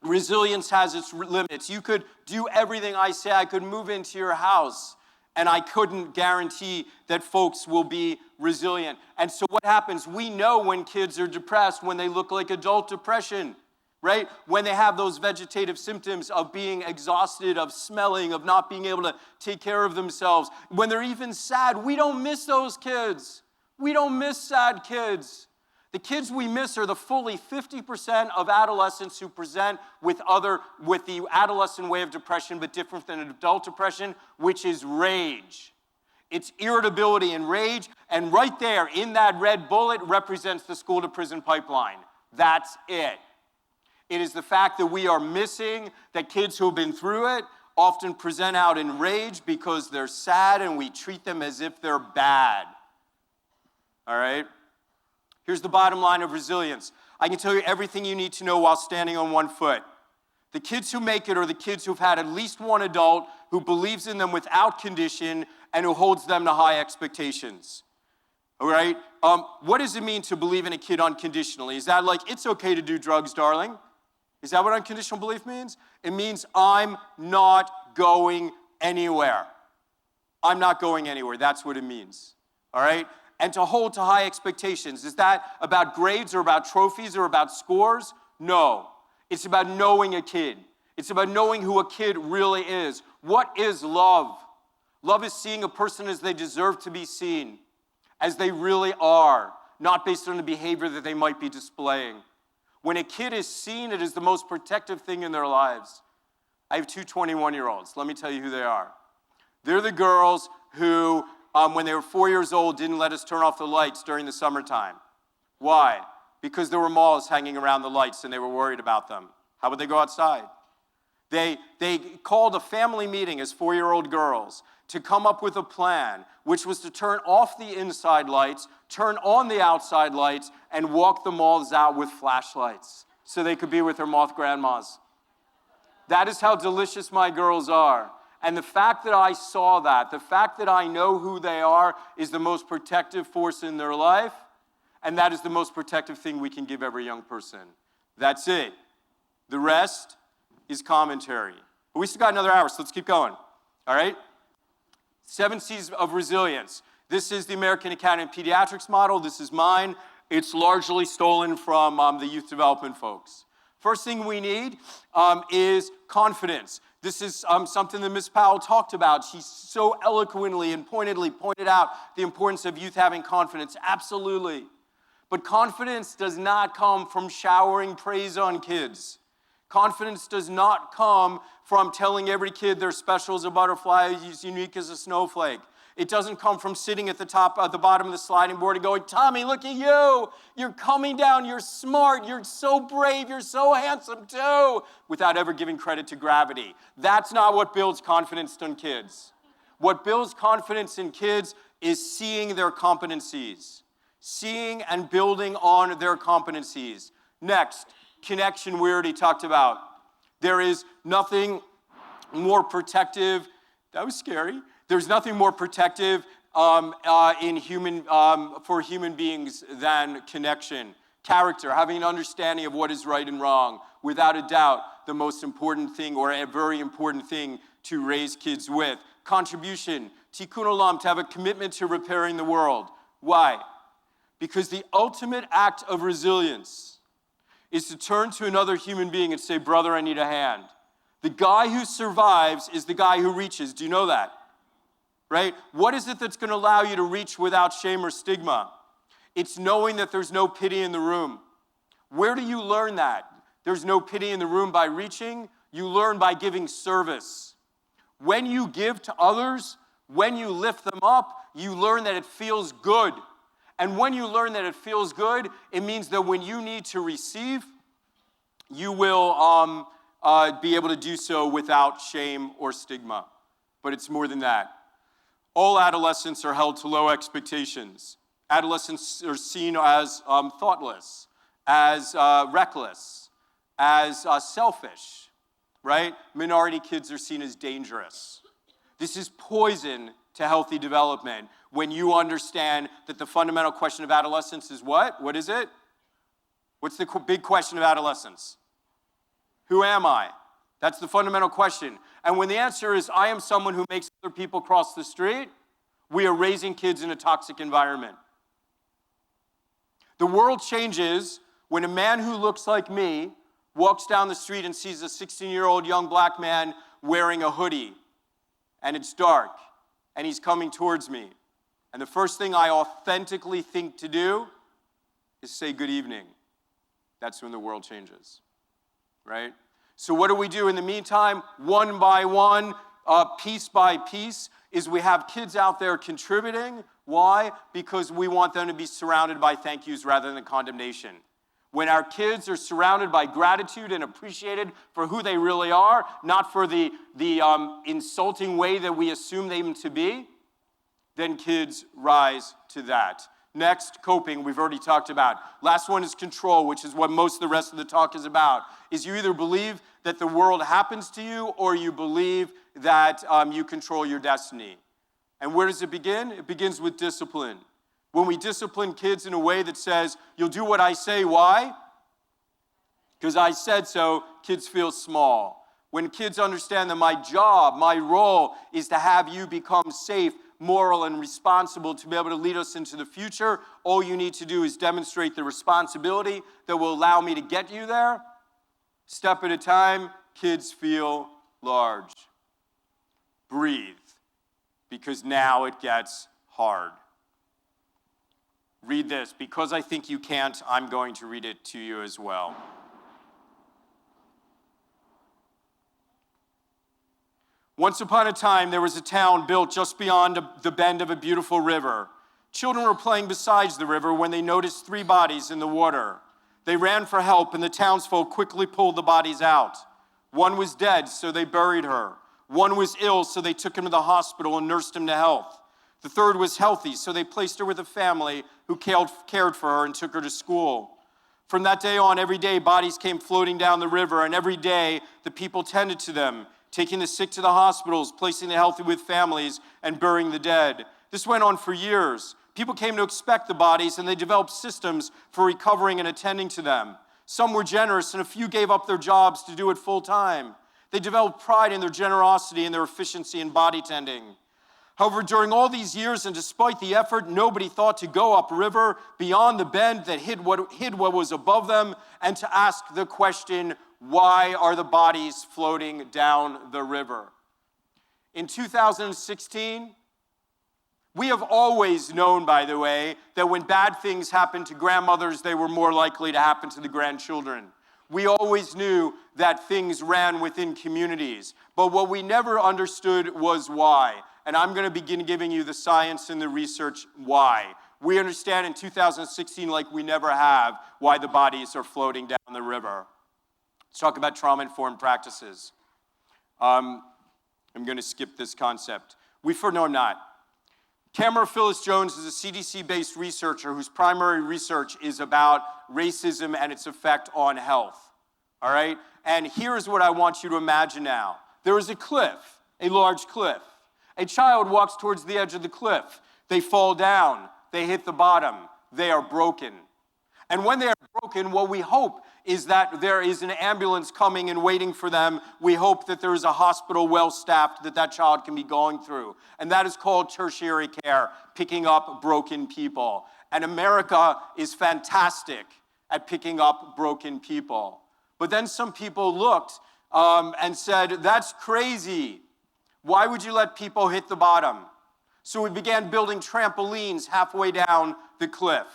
resilience has its limits. You could do everything I say. I could move into your house, and I couldn't guarantee that folks will be resilient. And so what happens? We know when kids are depressed, when they look like adult depression, right? When they have those vegetative symptoms of being exhausted, of smelling, of not being able to take care of themselves. When they're even sad, we don't miss those kids. We don't miss sad kids. The kids we miss are the fully 50% of adolescents who present with the adolescent way of depression, but different than adult depression, which is rage. It's irritability and rage, and right there in that red bullet represents the school to prison pipeline. That's it. It is the fact that we are missing that kids who have been through it often present out in rage because they're sad and we treat them as if they're bad. All right? Here's the bottom line of resilience. I can tell you everything you need to know while standing on one foot. The kids who make it are the kids who've had at least one adult who believes in them without condition and who holds them to high expectations. All right? What does it mean to believe in a kid unconditionally? Is that like, it's okay to do drugs, darling? Is that what unconditional belief means? It means I'm not going anywhere. I'm not going anywhere. That's what it means. All right? And to hold to high expectations. Is that about grades or about trophies or about scores? No. It's about knowing a kid. It's about knowing who a kid really is. What is love? Love is seeing a person as they deserve to be seen, as they really are, not based on the behavior that they might be displaying. When a kid is seen, it is the most protective thing in their lives. I have two 21-year-olds. Let me tell you who they are. They're the girls who, when they were 4 years old, didn't let us turn off the lights during the summertime. Why? Because there were moths hanging around the lights and they were worried about them. How would they go outside? They called a family meeting as 4-year-old girls to come up with a plan, which was to turn off the inside lights, turn on the outside lights, and walk the moths out with flashlights so they could be with their moth grandmas. That is how delicious my girls are. And the fact that I saw that, the fact that I know who they are, is the most protective force in their life, and that is the most protective thing we can give every young person. That's it. The rest is commentary. But we still got another hour, so let's keep going. All right? 7 C's of resilience. This is the American Academy of Pediatrics model. This is mine. It's largely stolen from the youth development folks. First thing we need is confidence. This is something that Ms. Powell talked about. She so eloquently and pointedly pointed out the importance of youth having confidence. Absolutely. But confidence does not come from showering praise on kids. Confidence does not come from telling every kid they're special as a butterfly, he's unique as a snowflake. It doesn't come from sitting at the bottom of the sliding board and going, Tommy, look at you. You're coming down. You're smart. You're so brave. You're so handsome too, without ever giving credit to gravity. That's not what builds confidence in kids. What builds confidence in kids is seeing their competencies, seeing and building on their competencies. Next, connection we already talked about. There is nothing more protective. That was scary. There's nothing more protective for human beings than connection. Character, having an understanding of what is right and wrong. Without a doubt, the most important thing, or a very important thing to raise kids with. Contribution, tikkun olam, to have a commitment to repairing the world. Why? Because the ultimate act of resilience is to turn to another human being and say, brother, I need a hand. The guy who survives is the guy who reaches. Do you know that? Right? What is it that's going to allow you to reach without shame or stigma? It's knowing that there's no pity in the room. Where do you learn that? There's no pity in the room by reaching. You learn by giving service. When you give to others, when you lift them up, you learn that it feels good. And when you learn that it feels good, it means that when you need to receive, you will be able to do so without shame or stigma. But it's more than that. All adolescents are held to low expectations. Adolescents are seen as thoughtless, as reckless, as selfish, right? Minority kids are seen as dangerous. This is poison to healthy development when you understand that the fundamental question of adolescence is what? What is it? What's the big question of adolescence? Who am I? That's the fundamental question. And when the answer is, I am someone who makes other people cross the street, we are raising kids in a toxic environment. The world changes when a man who looks like me walks down the street and sees a 16-year-old young black man wearing a hoodie, and it's dark, and he's coming towards me. And the first thing I authentically think to do is say good evening. That's when the world changes, right? So what do we do in the meantime? One by one, piece by piece, is we have kids out there contributing. Why? Because we want them to be surrounded by thank yous rather than condemnation. When our kids are surrounded by gratitude and appreciated for who they really are, not for the insulting way that we assume them to be, then kids rise to that. Next, coping, we've already talked about. Last one is control, which is what most of the rest of the talk is about. Is you either believe that the world happens to you or you believe that you control your destiny. And where does it begin? It begins with discipline. When we discipline kids in a way that says, you'll do what I say, why? Because I said so, kids feel small. When kids understand that my job, my role, is to have you become safe, moral, and responsible to be able to lead us into the future, all you need to do is demonstrate the responsibility that will allow me to get you there. Step at a time, kids feel large. Breathe, because now it gets hard. Read this. Because I think you can't, I'm going to read it to you as well. Once upon a time, there was a town built just beyond the bend of a beautiful river. Children were playing beside the river when they noticed 3 bodies in the water. They ran for help, and the townsfolk quickly pulled the bodies out. One was dead, so they buried her. One was ill, so they took him to the hospital and nursed him to health. The third was healthy, so they placed her with a family who cared for her and took her to school. From that day on, every day, bodies came floating down the river, and every day, the people tended to them, taking the sick to the hospitals, placing the healthy with families, and burying the dead. This went on for years. People came to expect the bodies, and they developed systems for recovering and attending to them. Some were generous, and a few gave up their jobs to do it full time. They developed pride in their generosity and their efficiency in body tending. However, during all these years, and despite the effort, nobody thought to go upriver beyond the bend that hid what was above them, and to ask the question, why are the bodies floating down the river? In 2016, we have always known, by the way, that when bad things happen to grandmothers, they were more likely to happen to the grandchildren. We always knew that things ran within communities, but what we never understood was why. And I'm going to begin giving you the science and the research why. We understand in 2016, like we never have, why the bodies are floating down the river. Let's talk about trauma-informed practices. I'm going to skip this concept. No, I'm not. Tamara Phyllis-Jones is a CDC-based researcher whose primary research is about racism and its effect on health. All right? And here's what I want you to imagine now. There is a cliff, a large cliff. A child walks towards the edge of the cliff. They fall down. They hit the bottom. They are broken. And when they are broken, what we hope is that there is an ambulance coming and waiting for them. We hope that there is a hospital well-staffed that child can be going through. And that is called tertiary care, picking up broken people. And America is fantastic at picking up broken people. But then some people looked and said, that's crazy. Why would you let people hit the bottom? So we began building trampolines halfway down the cliff,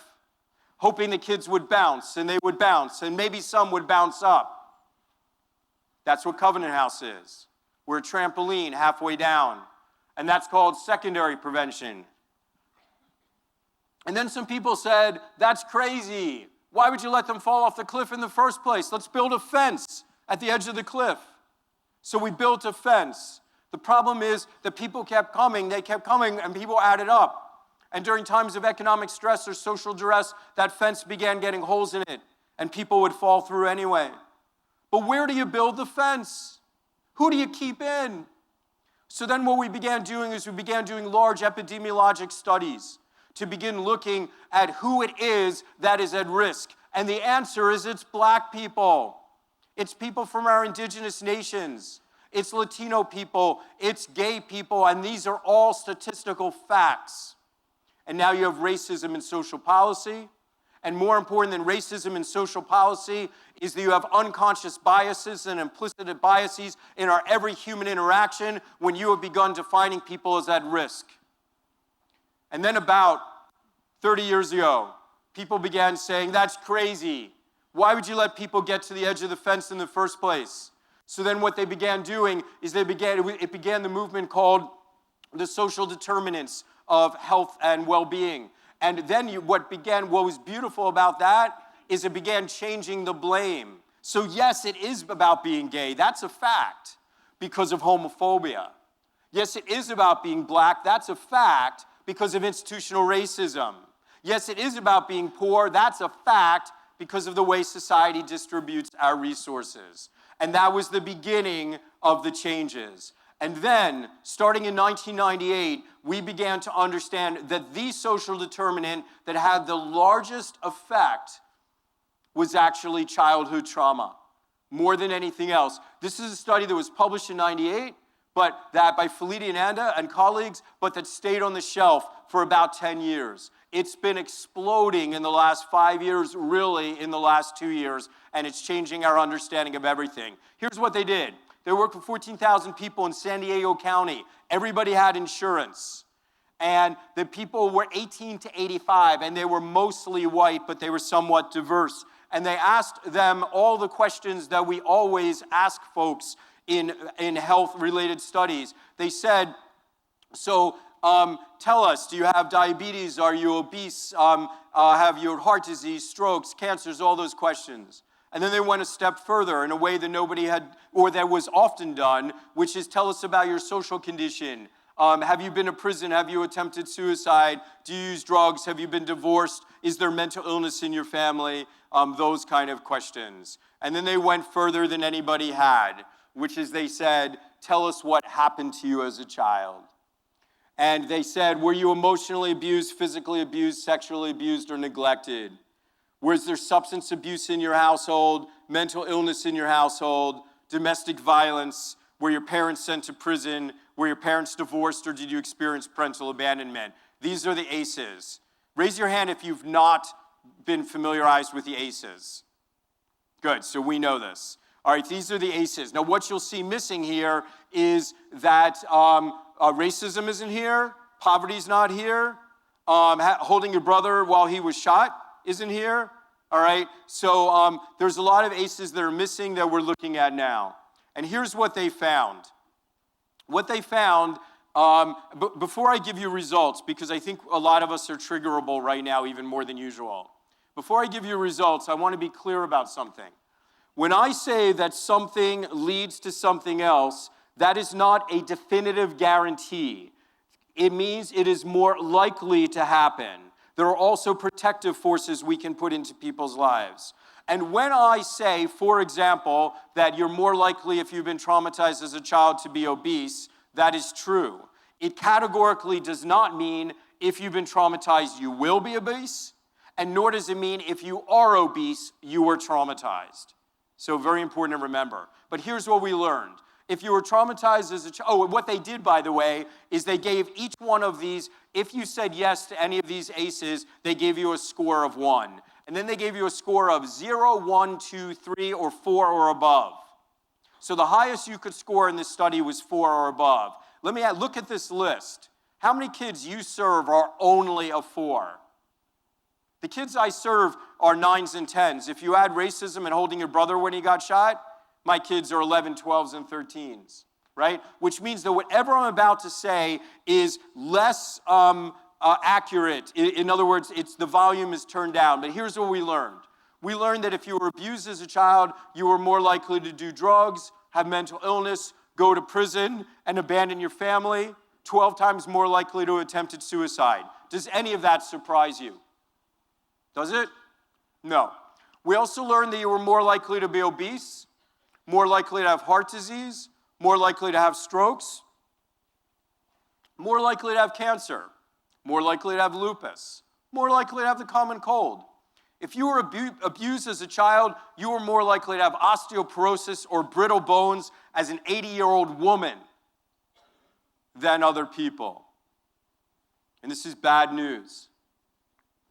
hoping the kids would bounce, and they would bounce, and maybe some would bounce up. That's what Covenant House is. We're a trampoline halfway down, and that's called secondary prevention. And then some people said, that's crazy. Why would you let them fall off the cliff in the first place? Let's build a fence at the edge of the cliff. So we built a fence. The problem is that people kept coming, and people added up. And during times of economic stress or social duress, that fence began getting holes in it, and people would fall through anyway. But where do you build the fence? Who do you keep in? So then what we began doing is we began doing large epidemiologic studies to begin looking at who it is that is at risk. And the answer is it's black people. It's people from our indigenous nations. It's Latino people. It's gay people. And these are all statistical facts. And now you have racism in social policy. And more important than racism in social policy is that you have unconscious biases and implicit biases in our every human interaction when you have begun defining people as at risk. And then about 30 years ago, people began saying, that's crazy. Why would you let people get to the edge of the fence in the first place? So then what they began doing is it began the movement called the social determinants of health and well-being. And then what was beautiful about that is it began changing the blame. So yes, it is about being gay. That's a fact because of homophobia. Yes, it is about being black. That's a fact because of institutional racism. Yes, it is about being poor. That's a fact because of the way society distributes our resources. And that was the beginning of the changes. And then, starting in 1998, we began to understand that the social determinant that had the largest effect was actually childhood trauma, more than anything else. This is a study that was published in 98, but that by Felidi Ananda and colleagues, but that stayed on the shelf for about 10 years. It's been exploding in the last 5 years, really in the last 2 years, and it's changing our understanding of everything. Here's what they did. They worked with 14,000 people in San Diego County. Everybody had insurance. And the people were 18 to 85, and they were mostly white, but they were somewhat diverse. And they asked them all the questions that we always ask folks in health-related studies. They said, tell us, do you have diabetes? Are you obese? Have you heart disease, strokes, cancers, all those questions. And then they went a step further in a way that nobody had, or that was often done, which is tell us about your social condition. Have you been to prison? Have you attempted suicide? Do you use drugs? Have you been divorced? Is there mental illness in your family? Those kind of questions. And then they went further than anybody had, which is they said, tell us what happened to you as a child. And they said, were you emotionally abused, physically abused, sexually abused, or neglected? Was there substance abuse in your household, mental illness in your household, domestic violence? Were your parents sent to prison? Were your parents divorced, or did you experience parental abandonment? These are the ACEs. Raise your hand if you've not been familiarized with the ACEs. Good, so we know this. All right, these are the ACEs. Now, what you'll see missing here is that racism isn't here, poverty's not here, holding your brother while he was shot isn't here. All right, so there's a lot of ACEs that are missing that we're looking at now. And here's what they found. What they found, before I give you results, because I think a lot of us are triggerable right now even more than usual. Before I give you results, I want to be clear about something. When I say that something leads to something else, that is not a definitive guarantee. It means it is more likely to happen. There are also protective forces we can put into people's lives. And when I say, for example, that you're more likely if you've been traumatized as a child to be obese, that is true. It categorically does not mean if you've been traumatized, you will be obese, and nor does it mean if you are obese, you were traumatized. So very important to remember. But here's what we learned. If you were traumatized as a child, what they did, by the way, is they gave each one of these, if you said yes to any of these ACEs, they gave you a score of 1. And then they gave you a score of 0, 1, 2, 3, or 4 or above. So the highest you could score in this study was 4 or above. Let me look at this list. How many kids you serve are only a 4? The kids I serve are 9s and 10s. If you add racism and holding your brother when he got shot, my kids are 11, 12s, and 13s, right? Which means that whatever I'm about to say is less accurate. In other words, the volume is turned down. But here's what we learned. We learned that if you were abused as a child, you were more likely to do drugs, have mental illness, go to prison, and abandon your family, 12 times more likely to attempted suicide. Does any of that surprise you? Does it? No. We also learned that you were more likely to be obese, more likely to have heart disease, more likely to have strokes, more likely to have cancer, more likely to have lupus, more likely to have the common cold. If you were abused as a child, you were more likely to have osteoporosis or brittle bones as an 80-year-old woman than other people. And this is bad news,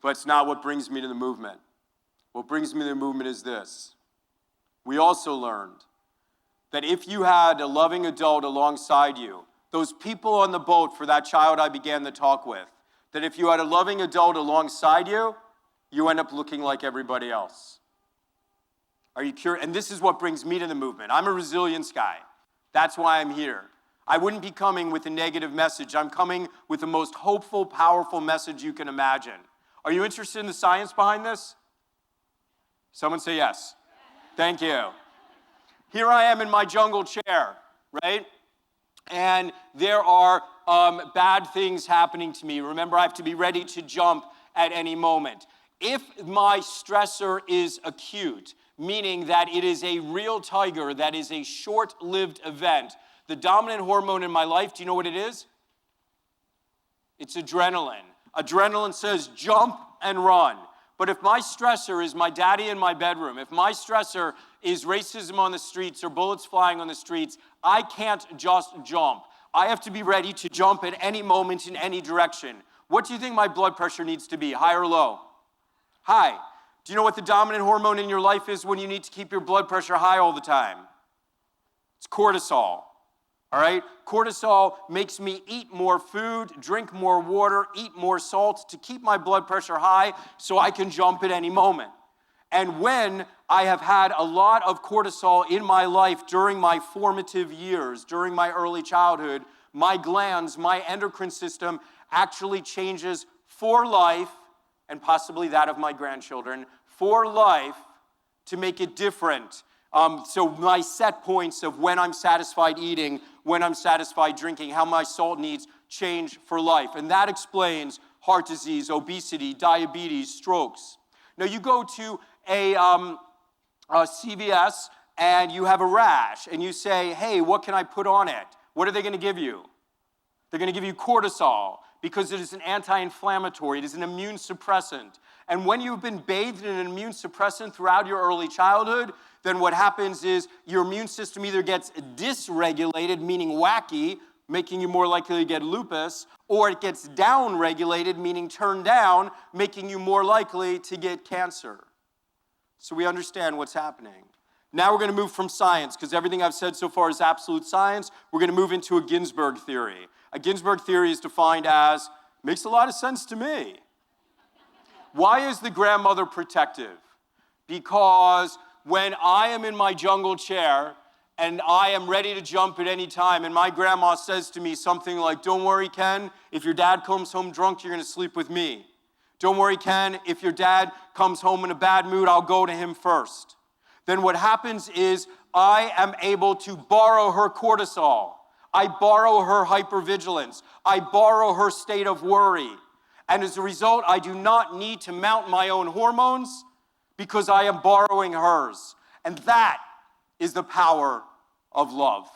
but it's not what brings me to the movement. What brings me to the movement is this. We also learned that if you had a loving adult alongside you, those people on the boat for that child I began the talk with, that if you had a loving adult alongside you, you end up looking like everybody else. Are you curious? And this is what brings me to the movement. I'm a resilience guy. That's why I'm here. I wouldn't be coming with a negative message. I'm coming with the most hopeful, powerful message you can imagine. Are you interested in the science behind this? Someone say yes. Thank you. Here I am in my jungle chair, right? And there are bad things happening to me. Remember, I have to be ready to jump at any moment. If my stressor is acute, meaning that it is a real tiger, that is a short-lived event, the dominant hormone in my life, do you know what it is? It's adrenaline. Adrenaline says jump and run. But if my stressor is my daddy in my bedroom, if my stressor is racism on the streets or bullets flying on the streets, I can't just jump. I have to be ready to jump at any moment in any direction. What do you think my blood pressure needs to be, high or low? High. Do you know what the dominant hormone in your life is when you need to keep your blood pressure high all the time? It's cortisol. All right? Cortisol makes me eat more food, drink more water, eat more salt to keep my blood pressure high so I can jump at any moment. And when I have had a lot of cortisol in my life during my formative years, during my early childhood, my glands, my endocrine system actually changes for life, and possibly that of my grandchildren, for life to make it different. So my set points of when I'm satisfied eating, when I'm satisfied drinking, how my salt needs change for life. And that explains heart disease, obesity, diabetes, strokes. Now you go to a CVS and you have a rash and you say, hey, what can I put on it? What are they going to give you? They're going to give you cortisol because it is an anti-inflammatory, it is an immune suppressant. And when you've been bathed in an immune suppressant throughout your early childhood, then what happens is your immune system either gets dysregulated, meaning wacky, making you more likely to get lupus, or it gets downregulated, meaning turned down, making you more likely to get cancer. So we understand what's happening. Now we're going to move from science, because everything I've said so far is absolute science. We're going to move into a Ginsburg theory. A Ginsburg theory is defined as, makes a lot of sense to me. Why is the grandmother protective? Because when I am in my jungle chair and I am ready to jump at any time, and my grandma says to me something like, don't worry, Ken, if your dad comes home drunk, you're going to sleep with me. Don't worry, Ken, if your dad comes home in a bad mood, I'll go to him first. Then what happens is I am able to borrow her cortisol. I borrow her hypervigilance. I borrow her state of worry. And as a result, I do not need to mount my own hormones because I am borrowing hers. And that is the power of love.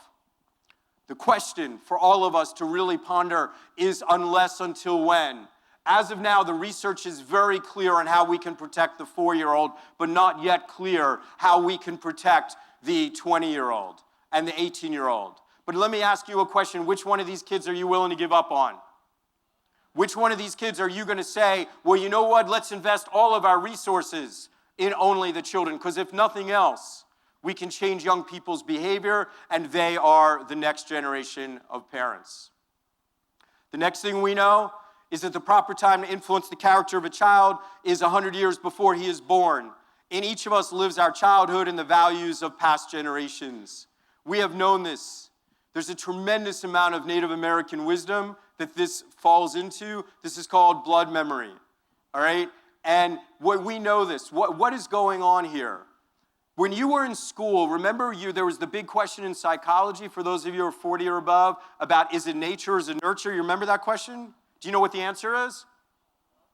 The question for all of us to really ponder is unless until when. As of now, the research is very clear on how we can protect the 4-year-old, but not yet clear how we can protect the 20-year-old and the 18-year-old. But let me ask you a question. Which one of these kids are you willing to give up on? Which one of these kids are you going to say, well, you know what, let's invest all of our resources in only the children, because if nothing else, we can change young people's behavior, and they are the next generation of parents. The next thing we know is that the proper time to influence the character of a child is 100 years before he is born. In each of us lives our childhood and the values of past generations. We have known this. There's a tremendous amount of Native American wisdom that this falls into. This is called blood memory, all right? And what we know this. What is going on here? When you were in school, remember there was the big question in psychology, for those of you who are 40 or above, about is it nature or is it nurture? You remember that question? Do you know what the answer is?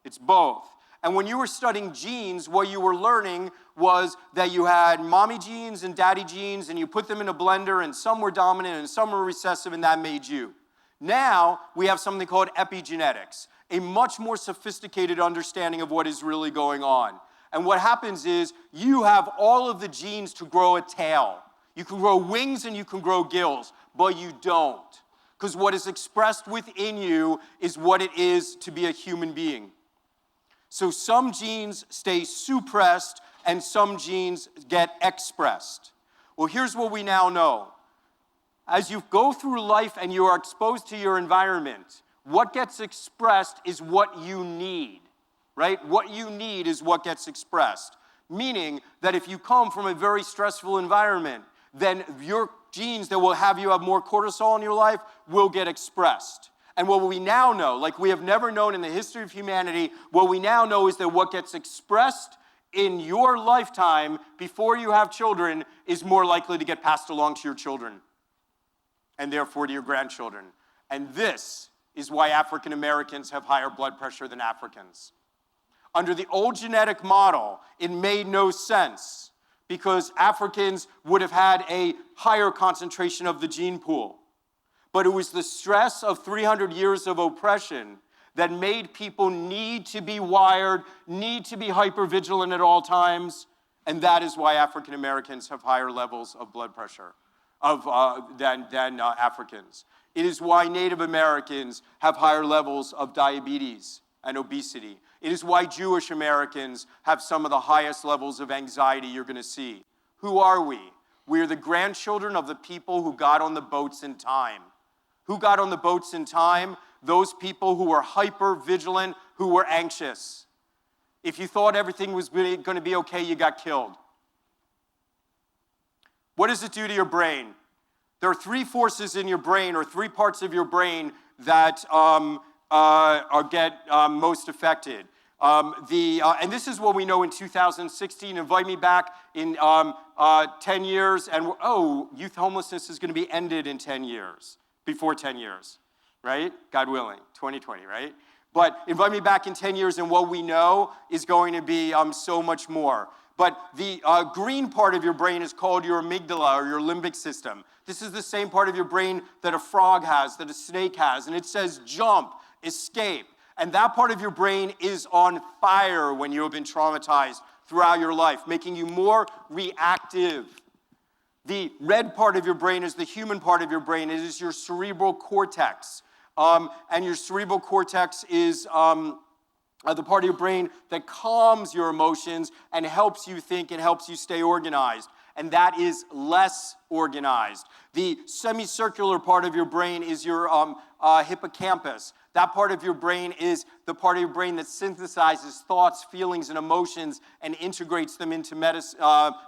It's both. And when you were studying genes, what you were learning was that you had mommy genes and daddy genes, and you put them in a blender, and some were dominant and some were recessive, and that made you. Now, we have something called epigenetics, a much more sophisticated understanding of what is really going on. And what happens is you have all of the genes to grow a tail. You can grow wings and you can grow gills, but you don't. Because what is expressed within you is what it is to be a human being. So some genes stay suppressed and some genes get expressed. Well, here's what we now know. As you go through life and you are exposed to your environment, what gets expressed is what you need, right? What you need is what gets expressed. Meaning that if you come from a very stressful environment, then your genes that will have you have more cortisol in your life will get expressed. And what we now know, like we have never known in the history of humanity, what we now know is that what gets expressed in your lifetime before you have children is more likely to get passed along to your children and therefore to your grandchildren. And this is why African Americans have higher blood pressure than Africans. Under the old genetic model, it made no sense because Africans would have had a higher concentration of the gene pool. But it was the stress of 300 years of oppression that made people need to be wired, need to be hypervigilant at all times, and that is why African Americans have higher levels of blood pressure than Africans. It is why Native Americans have higher levels of diabetes and obesity. It is why Jewish Americans have some of the highest levels of anxiety you're going to see. Who are we? We are the grandchildren of the people who got on the boats in time. Who got on the boats in time? Those people who were hyper vigilant, who were anxious. If you thought everything was going to be okay, you got killed. What does it do to your brain? There are three forces in your brain, or three parts of your brain that get most affected. And this is what we know in 2016. Invite me back in 10 years, and youth homelessness is going to be ended in 10 years. Before 10 years, right? God willing, 2020, right? But invite me back in 10 years and what we know is going to be so much more. But the green part of your brain is called your amygdala or your limbic system. This is the same part of your brain that a frog has, that a snake has, and it says jump, escape. And that part of your brain is on fire when you have been traumatized throughout your life, making you more reactive. The red part of your brain is the human part of your brain. It is your cerebral cortex. And your cerebral cortex is the part of your brain that calms your emotions and helps you think and helps you stay organized. And that is less organized. The semicircular part of your brain is your hippocampus. That part of your brain is the part of your brain that synthesizes thoughts, feelings, and emotions and integrates them into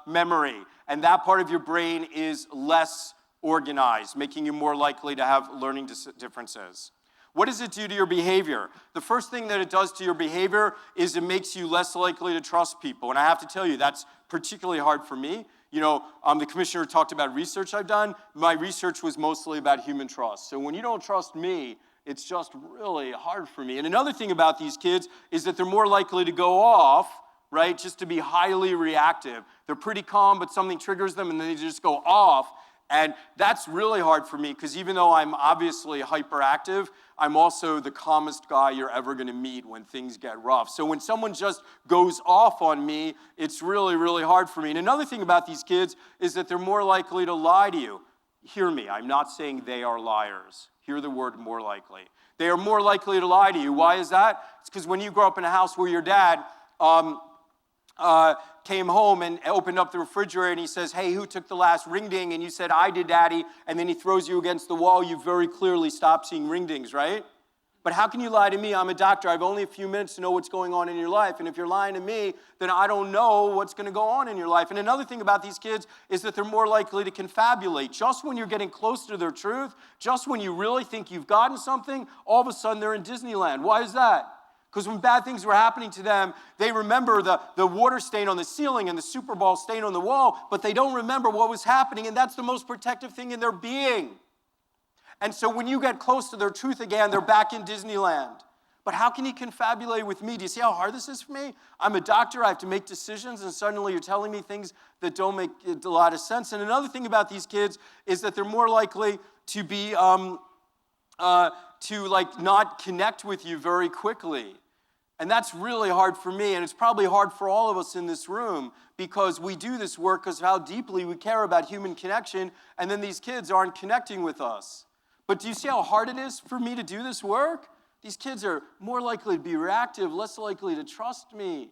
memory. And that part of your brain is less organized, making you more likely to have learning differences. What does it do to your behavior? The first thing that it does to your behavior is it makes you less likely to trust people. And I have to tell you, that's particularly hard for me. You know, the commissioner talked about research I've done. My research was mostly about human trust. So when you don't trust me, it's just really hard for me. And another thing about these kids is that they're more likely to go off, right, just to be highly reactive. They're pretty calm, but something triggers them, and then they just go off. And that's really hard for me, because even though I'm obviously hyperactive, I'm also the calmest guy you're ever going to meet when things get rough. So when someone just goes off on me, it's really, really hard for me. And another thing about these kids is that they're more likely to lie to you. Hear me, I'm not saying they are liars. Hear the word more likely. They are more likely to lie to you. Why is that? It's because when you grow up in a house where your dad came home and opened up the refrigerator and he says, hey, who took the last ring ding? And you said, I did, Daddy. And then he throws you against the wall. You very clearly stop seeing ring dings, right? But how can you lie to me? I'm a doctor. I have only a few minutes to know what's going on in your life. And if you're lying to me, then I don't know what's going to go on in your life. And another thing about these kids is that they're more likely to confabulate. Just when you're getting close to their truth, just when you really think you've gotten something, all of a sudden they're in Disneyland. Why is that? Because when bad things were happening to them, they remember the water stain on the ceiling and the Super Bowl stain on the wall, but they don't remember what was happening, and that's the most protective thing in their being. And so when you get close to their truth again, they're back in Disneyland. But how can he confabulate with me? Do you see how hard this is for me? I'm a doctor. I have to make decisions, and suddenly you're telling me things that don't make a lot of sense. And another thing about these kids is that they're more likely to be not connect with you very quickly. And that's really hard for me, and it's probably hard for all of us in this room, because we do this work because of how deeply we care about human connection, and then these kids aren't connecting with us. But do you see how hard it is for me to do this work? These kids are more likely to be reactive, less likely to trust me,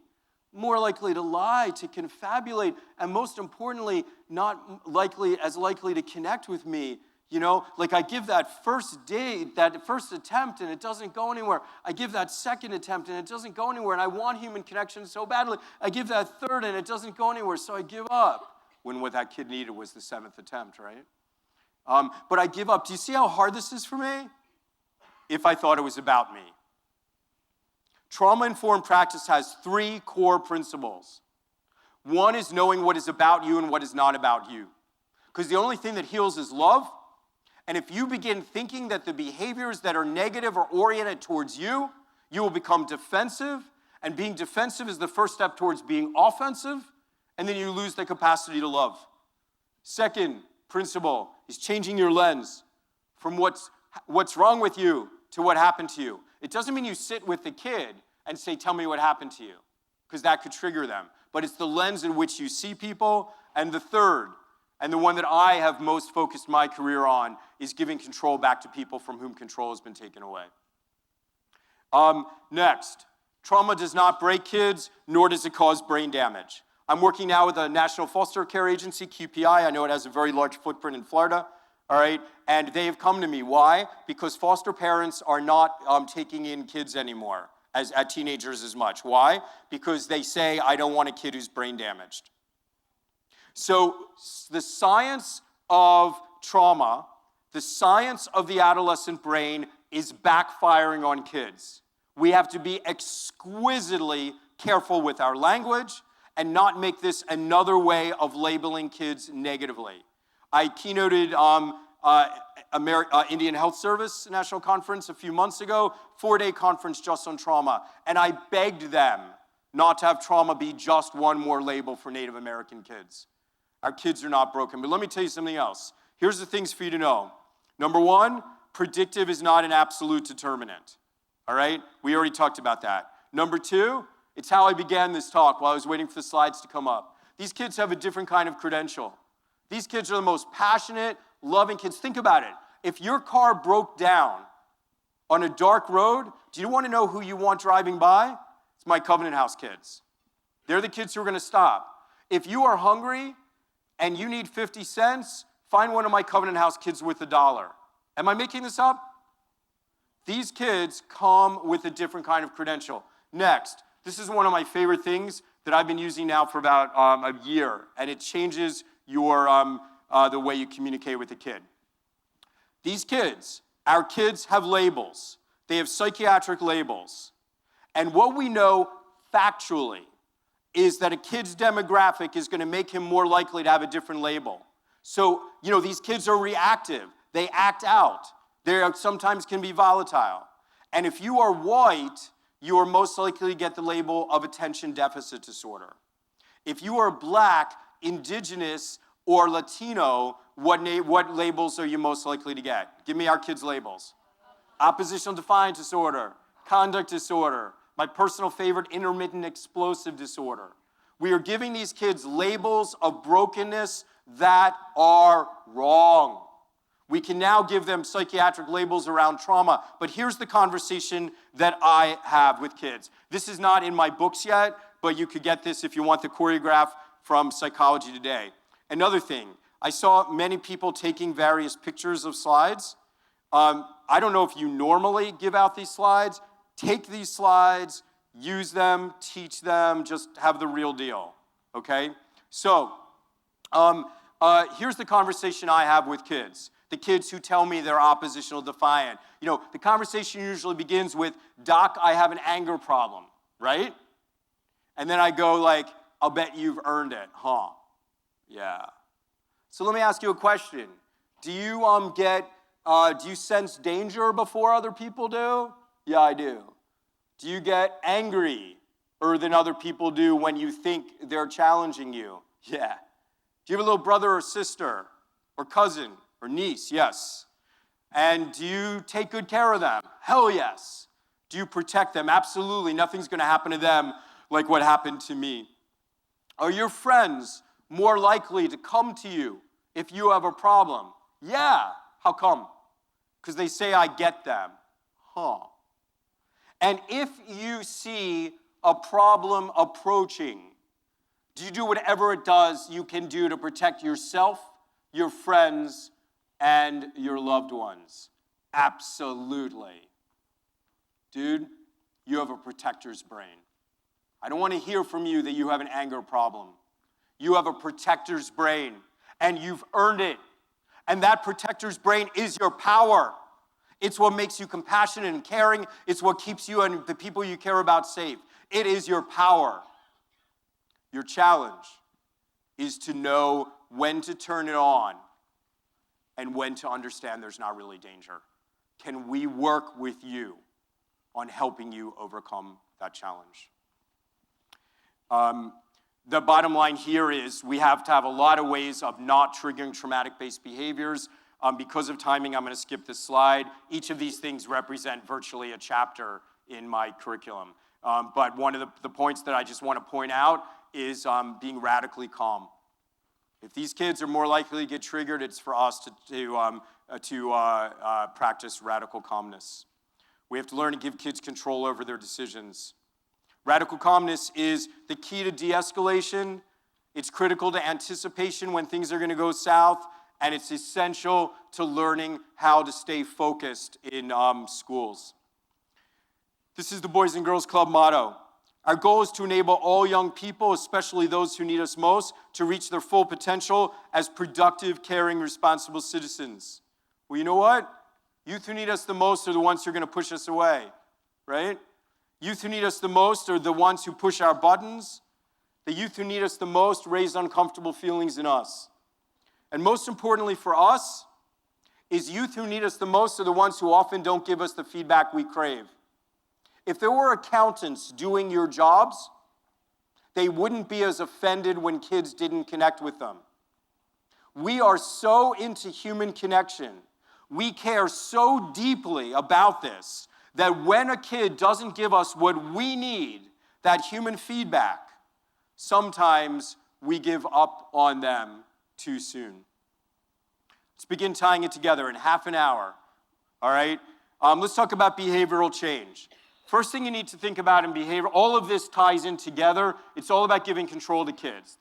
more likely to lie, to confabulate, and most importantly, not as likely to connect with me. You know, like I give that first date, that first attempt, and it doesn't go anywhere. I give that second attempt, and it doesn't go anywhere. And I want human connection so badly. I give that third, and it doesn't go anywhere, so I give up. When what that kid needed was the seventh attempt, right? But I give up. Do you see how hard this is for me? If I thought it was about me. Trauma-informed practice has 3 core principles. One is knowing what is about you and what is not about you. Because the only thing that heals is love. And if you begin thinking that the behaviors that are negative are oriented towards you, you will become defensive. And being defensive is the first step towards being offensive. And then you lose the capacity to love. Second principle is changing your lens from what's wrong with you to what happened to you. It doesn't mean you sit with the kid and say, tell me what happened to you, because that could trigger them. But it's the lens in which you see people. And the third, and the one that I have most focused my career on, is giving control back to people from whom control has been taken away. Next, trauma does not break kids, nor does it cause brain damage. I'm working now with a national foster care agency, QPI. I know it has a very large footprint in Florida, all right? And they have come to me. Why? Because foster parents are not taking in kids anymore, as teenagers as much. Why? Because they say, I don't want a kid who's brain damaged. So the science of trauma, the science of the adolescent brain is backfiring on kids. We have to be exquisitely careful with our language and not make this another way of labeling kids negatively. I keynoted Indian Health Service National Conference a few months ago, 4-day conference just on trauma, and I begged them not to have trauma be just one more label for Native American kids. Our kids are not broken. But let me tell you something else. Here's the things for you to know. Number 1, predictive is not an absolute determinant. All right? We already talked about that. Number 2, It's how I began this talk while I was waiting for the slides to come up. These kids have a different kind of credential. These kids are the most passionate, loving kids. Think about it. If your car broke down on a dark road, do you want to know who you want driving by? It's my Covenant House kids. They're the kids who are going to stop. If you are hungry and you need 50 cents, find one of my Covenant House kids with $1. Am I making this up? These kids come with a different kind of credential. Next, this is one of my favorite things that I've been using now for about a year, and it changes your the way you communicate with a kid. These kids, our kids have labels. They have psychiatric labels. And what we know factually is that a kid's demographic is going to make him more likely to have a different label. So, these kids are reactive. They act out. They sometimes can be volatile. And if you are white, you are most likely to get the label of attention deficit disorder. If you are black, indigenous, or Latino, what labels are you most likely to get? Give me our kids' labels. Oppositional defiant disorder, conduct disorder, my personal favorite, intermittent explosive disorder. We are giving these kids labels of brokenness that are wrong. We can now give them psychiatric labels around trauma, but here's the conversation that I have with kids. This is not in my books yet, but you could get this if you want the choreograph from Psychology Today. Another thing, I saw many people taking various pictures of slides. I don't know if you normally give out these slides. Take these slides, use them, teach them, just have the real deal, okay? So, here's the conversation I have with kids. The kids who tell me they're oppositional defiant. The conversation usually begins with, Doc, I have an anger problem, right? And then I go like, I'll bet you've earned it, huh? Yeah. So let me ask you a question. Do you sense danger before other people do? Yeah, I do. Do you get angry than other people do when you think they're challenging you? Yeah. Do you have a little brother or sister or cousin or niece? Yes. And do you take good care of them? Hell yes. Do you protect them? Absolutely. Nothing's going to happen to them like what happened to me. Are your friends more likely to come to you if you have a problem? Yeah. How come? Because they say I get them. Huh. And if you see a problem approaching, do you do whatever it does you can do to protect yourself, your friends, and your loved ones? Absolutely. Dude, you have a protector's brain. I don't want to hear from you that you have an anger problem. You have a protector's brain, and you've earned it. And that protector's brain is your power. It's what makes you compassionate and caring. It's what keeps you and the people you care about safe. It is your power. Your challenge is to know when to turn it on and when to understand there's not really danger. Can we work with you on helping you overcome that challenge? The bottom line here is we have to have a lot of ways of not triggering traumatic-based behaviors. Because of timing, I'm going to skip this slide. Each of these things represent virtually a chapter in my curriculum. But one of the points that I just want to point out is being radically calm. If these kids are more likely to get triggered, it's for us to practice radical calmness. We have to learn to give kids control over their decisions. Radical calmness is the key to de-escalation. It's critical to anticipation when things are going to go south, and it's essential to learning how to stay focused in schools. This is the Boys and Girls Club motto. Our goal is to enable all young people, especially those who need us most, to reach their full potential as productive, caring, responsible citizens. Well, you know what? Youth who need us the most are the ones who are going to push us away, right? Youth who need us the most are the ones who push our buttons. The youth who need us the most raise uncomfortable feelings in us. And most importantly for us, is youth who need us the most are the ones who often don't give us the feedback we crave. If there were accountants doing your jobs, they wouldn't be as offended when kids didn't connect with them. We are so into human connection. We care so deeply about this that when a kid doesn't give us what we need, that human feedback, sometimes we give up on them too soon. Let's begin tying it together in half an hour, all right? Let's talk about behavioral change. First thing you need to think about in behavior, all of this ties in together. It's all about giving control to kids.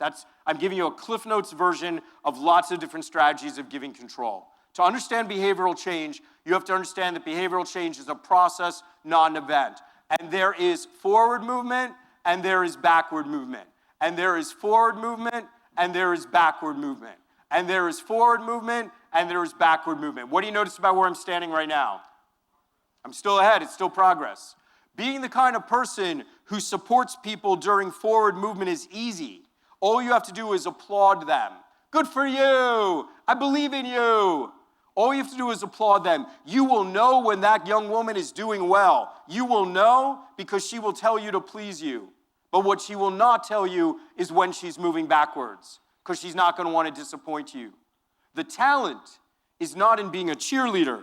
I'm giving you a Cliff Notes version of lots of different strategies of giving control. To understand behavioral change, you have to understand that behavioral change is a process, not an event. And there is forward movement, and there is backward movement. And there is forward movement, and there is backward movement. And there is forward movement, and there is backward movement. What do you notice about where I'm standing right now? I'm still ahead. It's still progress. Being the kind of person who supports people during forward movement is easy. All you have to do is applaud them. Good for you. I believe in you. All you have to do is applaud them. You will know when that young woman is doing well. You will know because she will tell you to please you. But what she will not tell you is when she's moving backwards, because she's not going to want to disappoint you. The talent is not in being a cheerleader.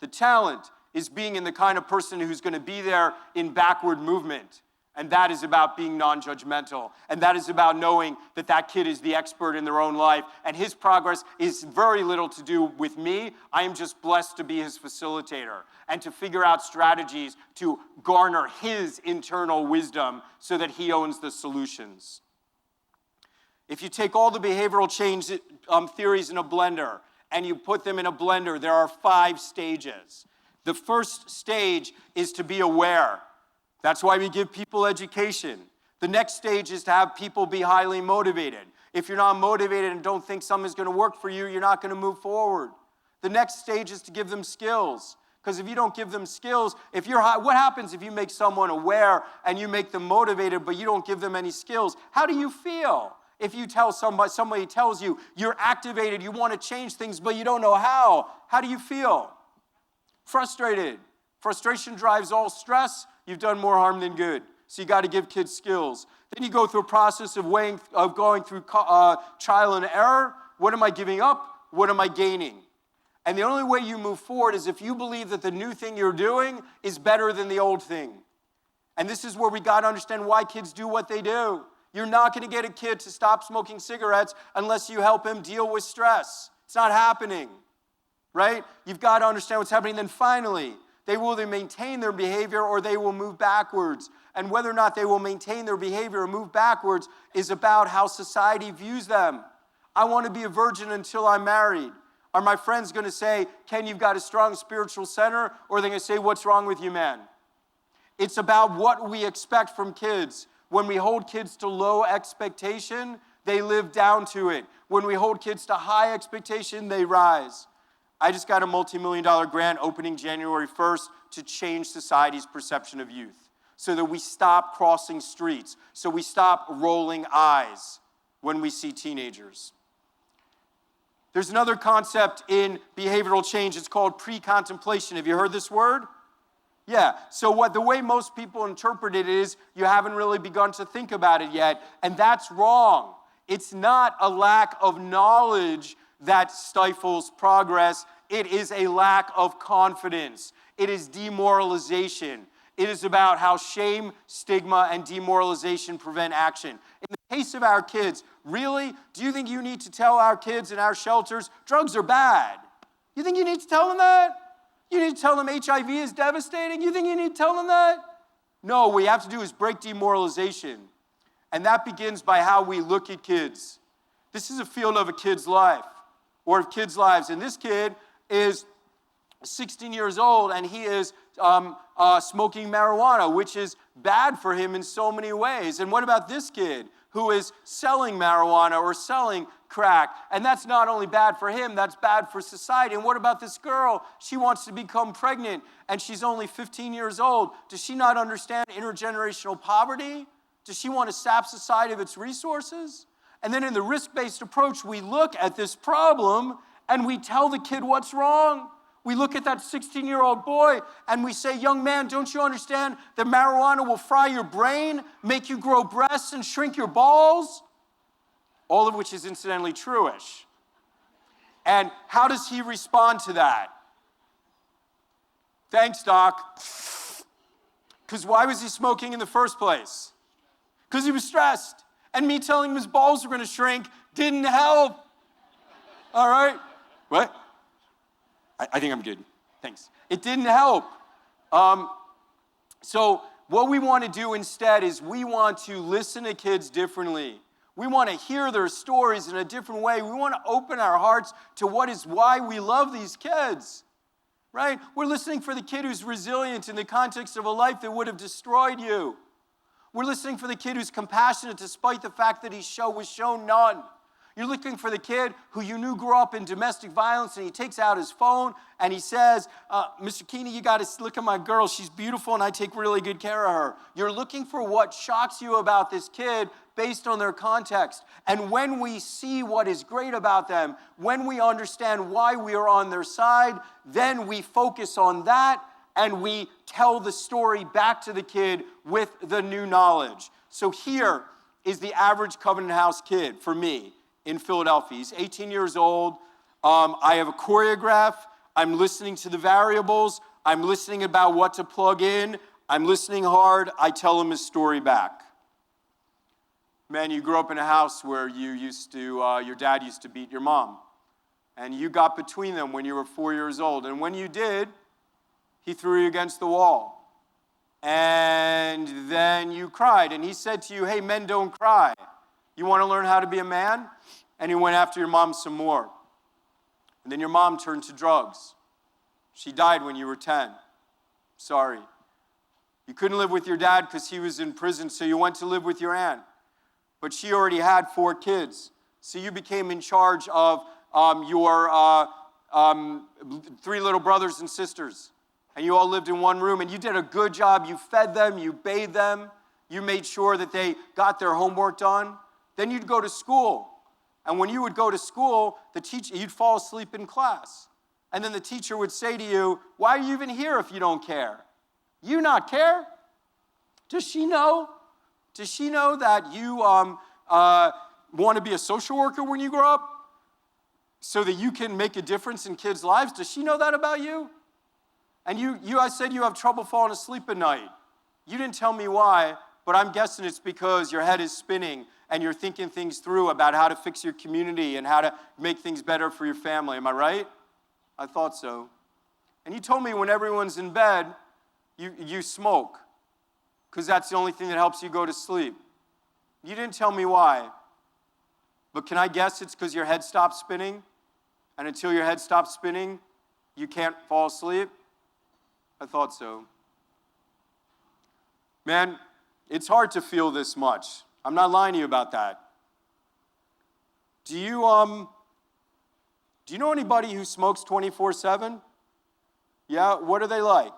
The talent is being in the kind of person who's going to be there in backward movement. And that is about being non-judgmental. And that is about knowing that that kid is the expert in their own life. And his progress is very little to do with me. I am just blessed to be his facilitator and to figure out strategies to garner his internal wisdom so that he owns the solutions. If you take all the behavioral change theories in a blender and you put them in a blender, there are 5 stages. The first stage is to be aware. That's why we give people education. The next stage is to have people be highly motivated. If you're not motivated and don't think something's going to work for you, you're not going to move forward. The next stage is to give them skills. Because if you don't give them skills, what happens if you make someone aware and you make them motivated, but you don't give them any skills? How do you feel? If you tell somebody tells you you're activated, you want to change things, but you don't know how do you feel? Frustrated. Frustration drives all stress. You've done more harm than good. So you got to give kids skills. Then you go through a process of going through trial and error. What am I giving up? What am I gaining? And the only way you move forward is if you believe that the new thing you're doing is better than the old thing. And this is where we got to understand why kids do what they do. You're not going to get a kid to stop smoking cigarettes unless you help him deal with stress. It's not happening, right? You've got to understand what's happening. Then finally, they will either maintain their behavior or they will move backwards. And whether or not they will maintain their behavior or move backwards is about how society views them. I want to be a virgin until I'm married. Are my friends going to say, Ken, you've got a strong spiritual center? Or are they going to say, what's wrong with you, man? It's about what we expect from kids. When we hold kids to low expectation, they live down to it. When we hold kids to high expectation, they rise. I just got a multi-million-dollar grant opening January 1st to change society's perception of youth so that we stop crossing streets, so we stop rolling eyes when we see teenagers. There's another concept in behavioral change. It's called pre-contemplation. Have you heard this word? Yeah. So the way most people interpret it is you haven't really begun to think about it yet, and that's wrong. It's not a lack of knowledge that stifles progress. It is a lack of confidence. It is demoralization. It is about how shame, stigma, and demoralization prevent action. In the case of our kids, really, do you think you need to tell our kids in our shelters, drugs are bad? You think you need to tell them that? You need to tell them HIV is devastating? You think you need to tell them that? No, what we have to do is break demoralization. And that begins by how we look at kids. This is a field of a kid's life, or of kids' lives. And this kid is 16 years old, and he is smoking marijuana, which is bad for him in so many ways. And what about this kid who is selling marijuana or selling crack? And that's not only bad for him, that's bad for society. And what about this girl? She wants to become pregnant, and she's only 15 years old. Does she not understand intergenerational poverty? Does she want to sap society of its resources? And then in the risk-based approach, we look at this problem, and we tell the kid what's wrong. We look at that 16-year-old boy and we say, young man, don't you understand that marijuana will fry your brain, make you grow breasts, and shrink your balls? All of which is incidentally true-ish. And how does he respond to that? Thanks, Doc. Because why was he smoking in the first place? because he was stressed. And me telling him his balls were going to shrink didn't help. All right? What? I think I'm good. Thanks. It didn't help. So what we want to do instead is we want to listen to kids differently. We want to hear their stories in a different way. We want to open our hearts to what is why we love these kids, right? We're listening for the kid who's resilient in the context of a life that would have destroyed you. We're listening for the kid who's compassionate despite the fact that he was shown none. You're looking for the kid who you knew grew up in domestic violence, and he takes out his phone and he says, Mr. Keeney, you got to look at my girl. She's beautiful and I take really good care of her. You're looking for what shocks you about this kid based on their context. And when we see what is great about them, when we understand why we are on their side, then we focus on that and we tell the story back to the kid with the new knowledge. So here is the average Covenant House kid for me in Philadelphia. He's 18 years old. I have a choreograph. I'm listening to the variables. I'm listening about what to plug in. I'm listening hard. I tell him his story back. Man, you grew up in a house where your dad used to beat your mom. And you got between them when you were 4 years old. And when you did, he threw you against the wall. And then you cried. And he said to you, hey, men don't cry. You want to learn how to be a man? And he went after your mom some more. And then your mom turned to drugs. She died when you were 10. Sorry. You couldn't live with your dad because he was in prison, so you went to live with your aunt. But she already had 4 kids. So you became in charge of your 3 little brothers and sisters. And you all lived in one room, and you did a good job. You fed them, you bathed them, you made sure that they got their homework done. Then you'd go to school. And when you would go to school, you'd fall asleep in class. And then the teacher would say to you, why are you even here if you don't care? You not care? Does she know? Does she know that you want to be a social worker when you grow up so that you can make a difference in kids' lives? Does she know that about you? And I said you have trouble falling asleep at night. You didn't tell me why, but I'm guessing it's because your head is spinning and you're thinking things through about how to fix your community and how to make things better for your family. Am I right? I thought so. And you told me when everyone's in bed, you smoke, because that's the only thing that helps you go to sleep. You didn't tell me why. But can I guess it's because your head stops spinning? And until your head stops spinning, you can't fall asleep? I thought so. Man, it's hard to feel this much. I'm not lying to you about that. Do you know anybody who smokes 24/7? Yeah, what are they like?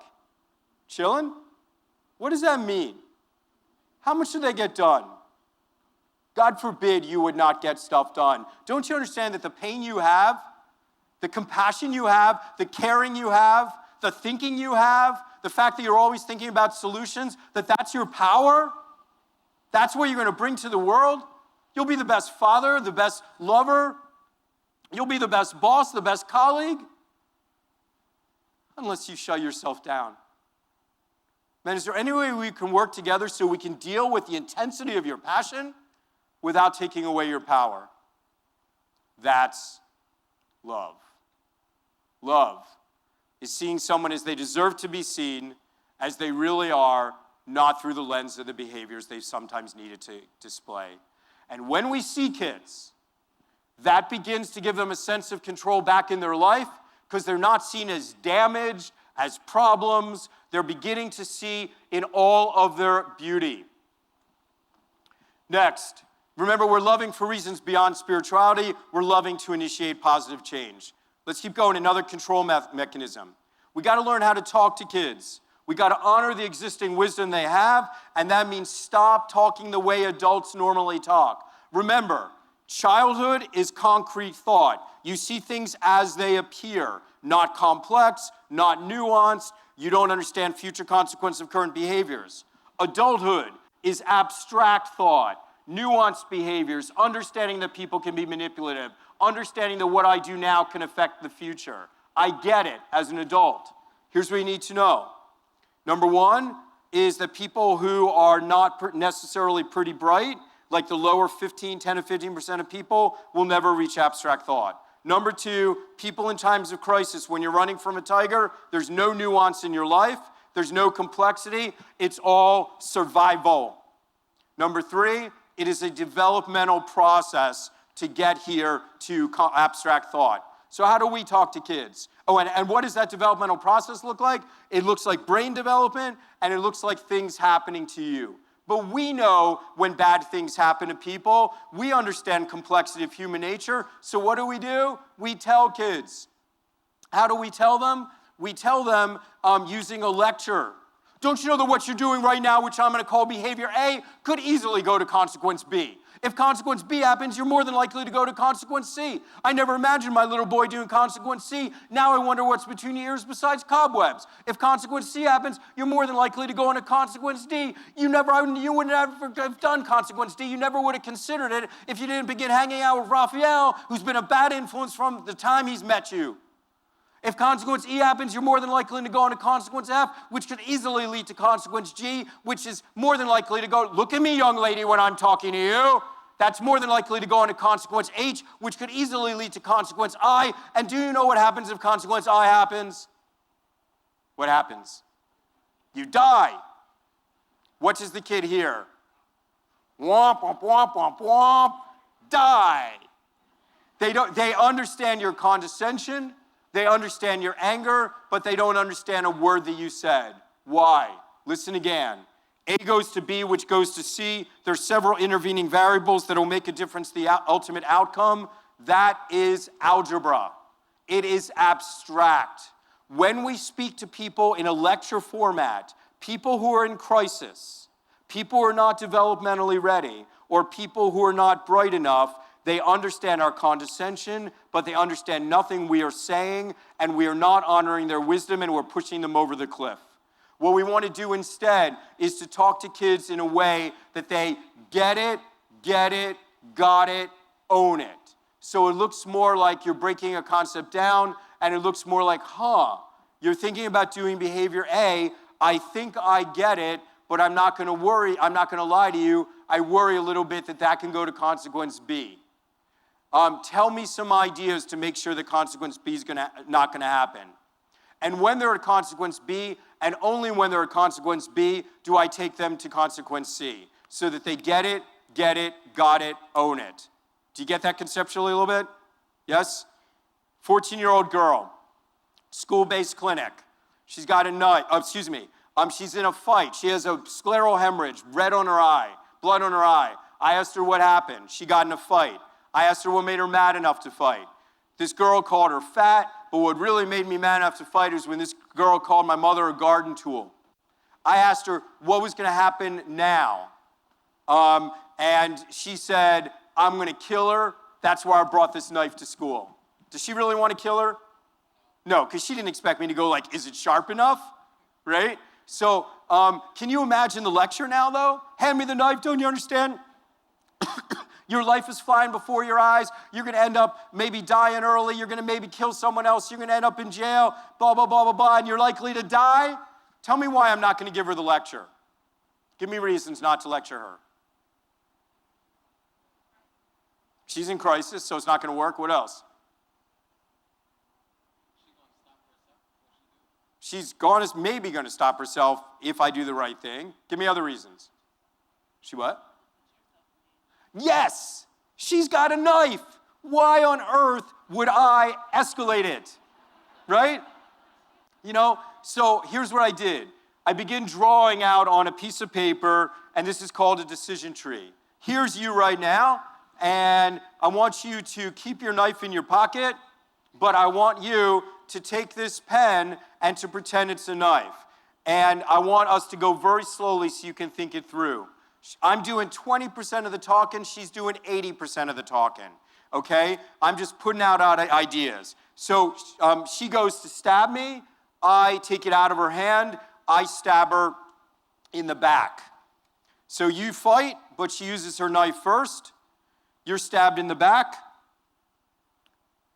Chilling? What does that mean? How much do they get done? God forbid you would not get stuff done. Don't you understand that the pain you have, the compassion you have, the caring you have, the thinking you have, the fact that you're always thinking about solutions, that's your power? That's what you're going to bring to the world? You'll be the best father, the best lover. You'll be the best boss, the best colleague. Unless you shut yourself down. Man, is there any way we can work together so we can deal with the intensity of your passion without taking away your power? That's love. Love is seeing someone as they deserve to be seen, as they really are, not through the lens of the behaviors they sometimes needed to display. And when we see kids, that begins to give them a sense of control back in their life, because they're not seen as damaged, as problems. They're beginning to see in all of their beauty. Next, remember, we're loving for reasons beyond spirituality. We're loving to initiate positive change. Let's keep going. Another control mechanism. We got to learn how to talk to kids. We got to honor the existing wisdom they have, and that means stop talking the way adults normally talk. Remember, childhood is concrete thought. You see things as they appear, not complex, not nuanced. You don't understand future consequences of current behaviors. Adulthood is abstract thought, nuanced behaviors, understanding that people can be manipulative, understanding that what I do now can affect the future. I get it as an adult. Here's what you need to know. Number one, is that people who are not necessarily pretty bright, like the lower 10 to 15% of people, will never reach abstract thought. Number two, people in times of crisis, when you're running from a tiger, there's no nuance in your life, there's no complexity, it's all survival. Number three, it is a developmental process to get here to abstract thought. So how do we talk to kids? Oh, and what does that developmental process look like? It looks like brain development, and it looks like things happening to you. But we know when bad things happen to people. We understand complexity of human nature. So what do? We tell kids. How do we tell them? We tell them using a lecture. Don't you know that what you're doing right now, which I'm going to call behavior A, could easily go to consequence B? If consequence B happens, you're more than likely to go to consequence C. I never imagined my little boy doing consequence C. Now I wonder what's between your ears besides cobwebs. If consequence C happens, you're more than likely to go into consequence D. You wouldn't have done consequence D. You never would have considered it if you didn't begin hanging out with Raphael, who's been a bad influence from the time he's met you. If consequence E happens, you're more than likely to go into consequence F, which could easily lead to consequence G, which is more than likely to go, look at me, young lady, when I'm talking to you. That's more than likely to go into consequence H, which could easily lead to consequence I. And do you know what happens if consequence I happens? What happens? You die. What does the kid hear? Womp, womp, womp, womp, womp, die. They understand your condescension. They understand your anger, but they don't understand a word that you said. Why? Listen again. A goes to B, which goes to C. There's several intervening variables that will make a difference to the ultimate outcome. That is algebra. It is abstract. When we speak to people in a lecture format, people who are in crisis, people who are not developmentally ready, or people who are not bright enough, they understand our condescension, but they understand nothing we are saying, and we are not honoring their wisdom, and we're pushing them over the cliff. What we want to do instead is to talk to kids in a way that they get it, got it, own it. So it looks more like you're breaking a concept down, and it looks more like, you're thinking about doing behavior A, I think I get it, but I'm not going to worry, I'm not going to lie to you, I worry a little bit that can go to consequence B. Tell me some ideas to make sure that consequence B is not going to happen. And when they're at consequence B, and only when they're at consequence B, do I take them to consequence C, so that they get it, got it, own it. Do you get that conceptually a little bit? Yes? 14-year-old girl, school-based clinic. She's got a knife, she's in a fight. She has a scleral hemorrhage, red on her eye, blood on her eye. I asked her what happened. She got in a fight. I asked her what made her mad enough to fight. This girl called her fat, but what really made me mad enough to fight is when this girl called my mother a garden tool. I asked her what was going to happen now. And she said, I'm going to kill her. That's why I brought this knife to school. Does she really want to kill her? No, because she didn't expect me to go like, is it sharp enough? Right? So can you imagine the lecture now, though? Hand me the knife, don't you understand? Your life is flying before your eyes. You're going to end up maybe dying early. You're going to maybe kill someone else. You're going to end up in jail, blah, blah, blah, blah, blah, and you're likely to die. Tell me why I'm not going to give her the lecture. Give me reasons not to lecture her. She's in crisis, so it's not going to work. What else? She's maybe going to stop herself if I do the right thing. Give me other reasons. She what? Yes, she's got a knife. Why on earth would I escalate it? Right? So here's what I did. I began drawing out on a piece of paper, and this is called a decision tree. Here's you right now, and I want you to keep your knife in your pocket, but I want you to take this pen and to pretend it's a knife. And I want us to go very slowly so you can think it through. I'm doing 20% of the talking, she's doing 80% of the talking, okay? I'm just putting out ideas. So she goes to stab me, I take it out of her hand, I stab her in the back. So you fight, but she uses her knife first, you're stabbed in the back,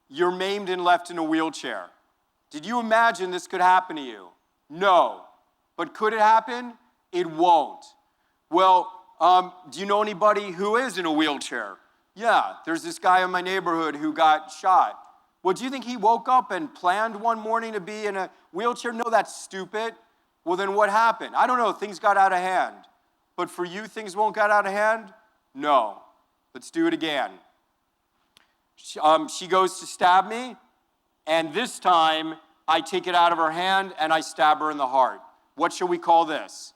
you're maimed and left in a wheelchair. Did you imagine this could happen to you? No. But could it happen? It won't. Well, do you know anybody who is in a wheelchair? Yeah, there's this guy in my neighborhood who got shot. Well, do you think he woke up and planned one morning to be in a wheelchair? No, that's stupid. Well, then what happened? I don't know, things got out of hand. But for you, things won't get out of hand? No. Let's do it again. She goes to stab me, and this time I take it out of her hand and I stab her in the heart. What shall we call this?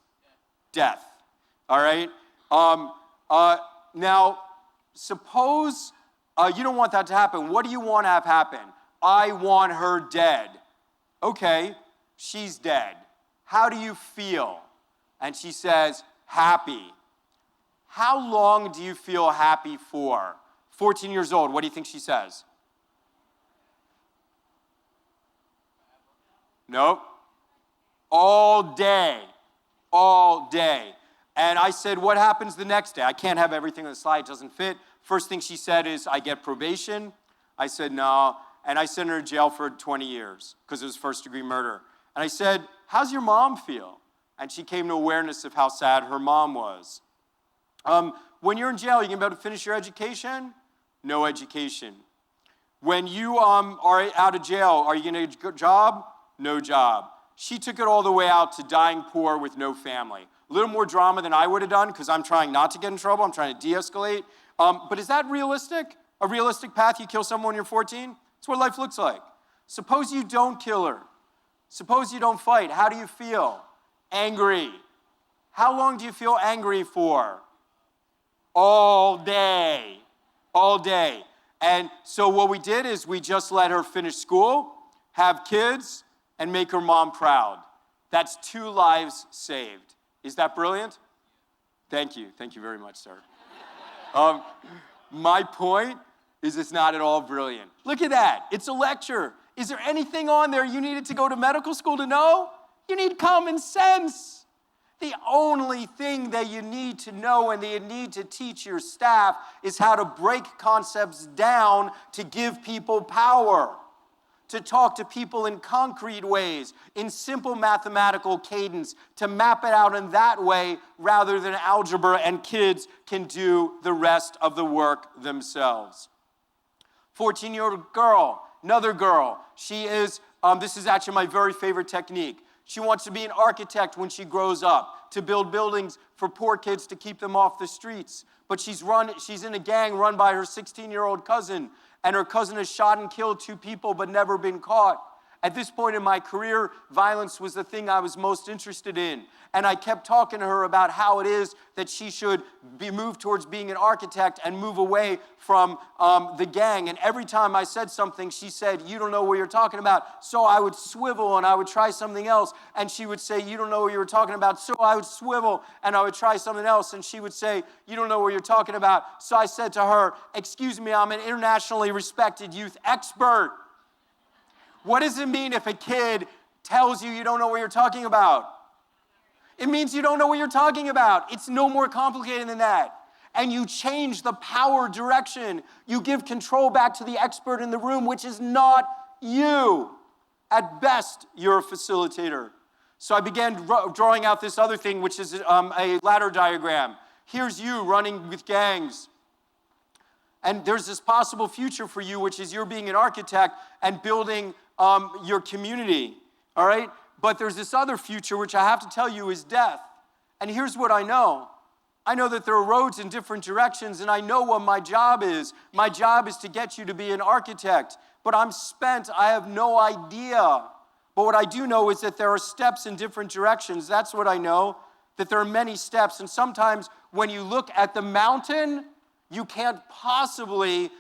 Death. All right? Now, suppose you don't want that to happen. What do you want to have happen? I want her dead. Okay, she's dead. How do you feel? And she says, happy. How long do you feel happy for? 14 years old, what do you think she says? Nope. All day. All day. And I said, what happens the next day? I can't have everything on the slide, it doesn't fit. First thing she said is, I get probation. I said, no. And I sent her to jail for 20 years because it was first-degree murder. And I said, how's your mom feel? And she came to awareness of how sad her mom was. When you're in jail, you can be able to finish your education? No education. When you are out of jail, are you going to get a job? No job. She took it all the way out to dying poor with no family. A little more drama than I would have done because I'm trying not to get in trouble. I'm trying to de-escalate. But is that realistic? A realistic path? You kill someone when you're 14? That's what life looks like. Suppose you don't kill her. Suppose you don't fight. How do you feel? Angry. How long do you feel angry for? All day. All day. And so what we did is we just let her finish school, have kids, and make her mom proud. That's 2 lives saved. Is that brilliant? Thank you. Thank you very much, sir. My point is it's not at all brilliant. Look at that. It's a lecture. Is there anything on there you needed to go to medical school to know? You need common sense. The only thing that you need to know and that you need to teach your staff is how to break concepts down to give people power, to talk to people in concrete ways, in simple mathematical cadence, to map it out in that way rather than algebra, and kids can do the rest of the work themselves. 14-year-old girl, another girl, she is, this is actually my very favorite technique. She wants to be an architect when she grows up, to build buildings for poor kids to keep them off the streets. But she's in a gang run by her 16-year-old cousin, and her cousin has shot and killed 2 people but never been caught. At this point in my career, violence was the thing I was most interested in. And I kept talking to her about how it is that she should be moved towards being an architect and move away from the gang. And every time I said something, she said, you don't know what you're talking about. So I would swivel and I would try something else. And she would say, you don't know what you were talking about. So I would swivel and I would try something else. And she would say, you don't know what you're talking about. So I said to her, excuse me, I'm an internationally respected youth expert. What does it mean if a kid tells you you don't know what you're talking about? It means you don't know what you're talking about. It's no more complicated than that. And you change the power direction. You give control back to the expert in the room, which is not you. At best, you're a facilitator. So I began drawing out this other thing, which is a ladder diagram. Here's you running with gangs. And there's this possible future for you, which is you're being an architect and building your community, all right? But there's this other future, which I have to tell you is death. And here's what I know. I know that there are roads in different directions, and I know what my job is. My job is to get you to be an architect. But I'm spent. I have no idea. But what I do know is that there are steps in different directions. That's what I know, that there are many steps. And sometimes when you look at the mountain, you can't possibly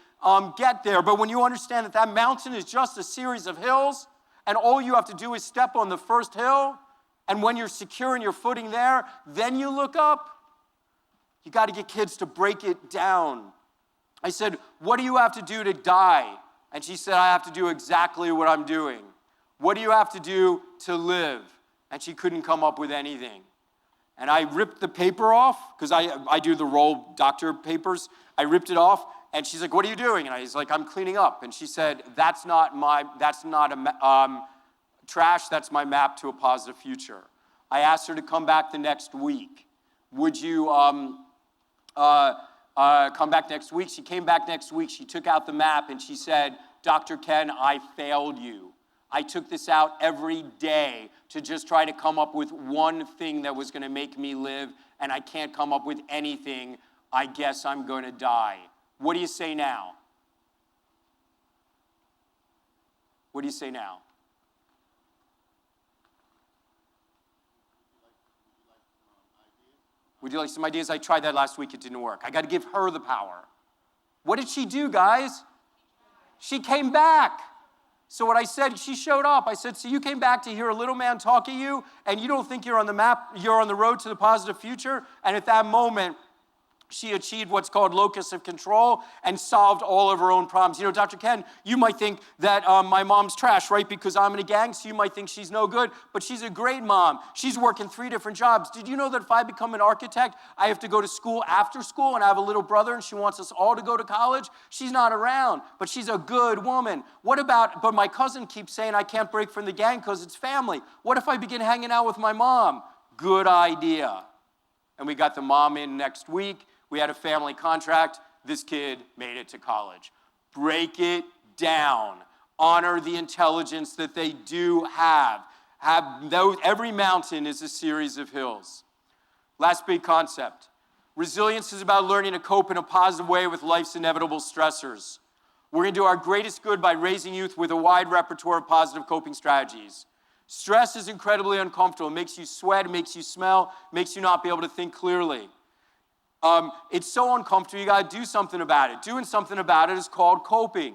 get there. But when you understand that that mountain is just a series of hills, and all you have to do is step on the first hill, and when you're secure in your footing there, then you look up. You got to get kids to break it down. I said, what do you have to do to die? And she said, I have to do exactly what I'm doing. What do you have to do to live? And she couldn't come up with anything. And I ripped the paper off, because I do the roll doctor papers. I ripped it off, and she's like, what are you doing? And I was like, I'm cleaning up. And she said, that's not trash, that's my map to a positive future. I asked her to come back the next week. Would you come back next week? She came back next week. She took out the map and she said, Dr. Ken, I failed you. I took this out every day to just try to come up with one thing that was going to make me live, and I can't come up with anything. I guess I'm going to die. What do you say now? What do you say now? Would you like some ideas? I tried that last week. It didn't work. I got to give her the power. What did she do, guys? She came back. So what I said, she showed up. I said, so you came back to hear a little man talk at you, and you don't think you're on the map, you're on the road to the positive future? And at that moment, she achieved what's called locus of control and solved all of her own problems. You know, Dr. Ken, you might think that my mom's trash, right? Because I'm in a gang, so you might think she's no good, but she's a great mom. She's working 3 different jobs. Did you know that if I become an architect, I have to go to school after school, and I have a little brother, and she wants us all to go to college? She's not around, but she's a good woman. What about, but my cousin keeps saying I can't break from the gang because it's family. What if I begin hanging out with my mom? Good idea. And we got the mom in next week. We had a family contract. This kid made it to college. Break it down. Honor the intelligence that they do have. Every mountain is a series of hills. Last big concept. Resilience is about learning to cope in a positive way with life's inevitable stressors. We're going to do our greatest good by raising youth with a wide repertoire of positive coping strategies. Stress is incredibly uncomfortable. It makes you sweat, it makes you smell, makes you not be able to think clearly. It's so uncomfortable, you got to do something about it. Doing something about it is called coping.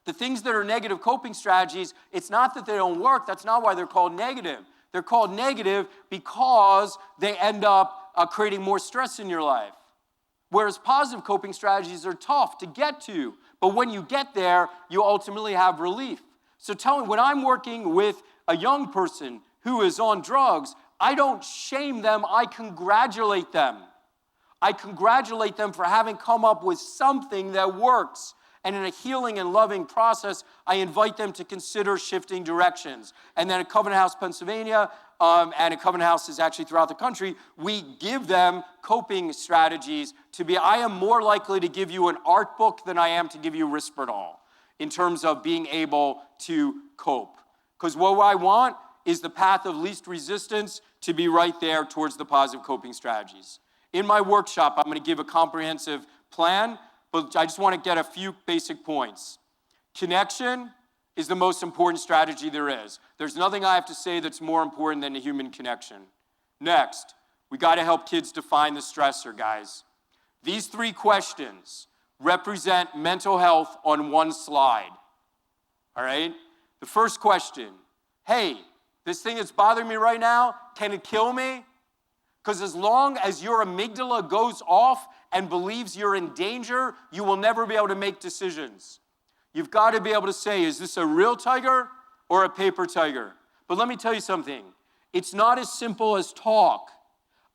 The things that are negative coping strategies, it's not that they don't work. That's not why they're called negative. They're called negative because they end up creating more stress in your life. Whereas positive coping strategies are tough to get to. But when you get there, you ultimately have relief. So tell me, when I'm working with a young person who is on drugs, I don't shame them, I congratulate them. I congratulate them for having come up with something that works. And in a healing and loving process, I invite them to consider shifting directions. And then at Covenant House, Pennsylvania, and at Covenant Houses actually throughout the country, we give them coping strategies to be, I am more likely to give you an art book than I am to give you Risperdal in terms of being able to cope. Because what I want is the path of least resistance to be right there towards the positive coping strategies. In my workshop, I'm going to give a comprehensive plan, but I just want to get a few basic points. Connection is the most important strategy there is. There's nothing I have to say that's more important than a human connection. Next, we got to help kids define the stressor, guys. These 3 questions represent mental health on one slide. All right? The first question, hey, this thing that's bothering me right now, can it kill me? Because as long as your amygdala goes off and believes you're in danger, you will never be able to make decisions. You've got to be able to say, is this a real tiger or a paper tiger? But let me tell you something. It's not as simple as talk.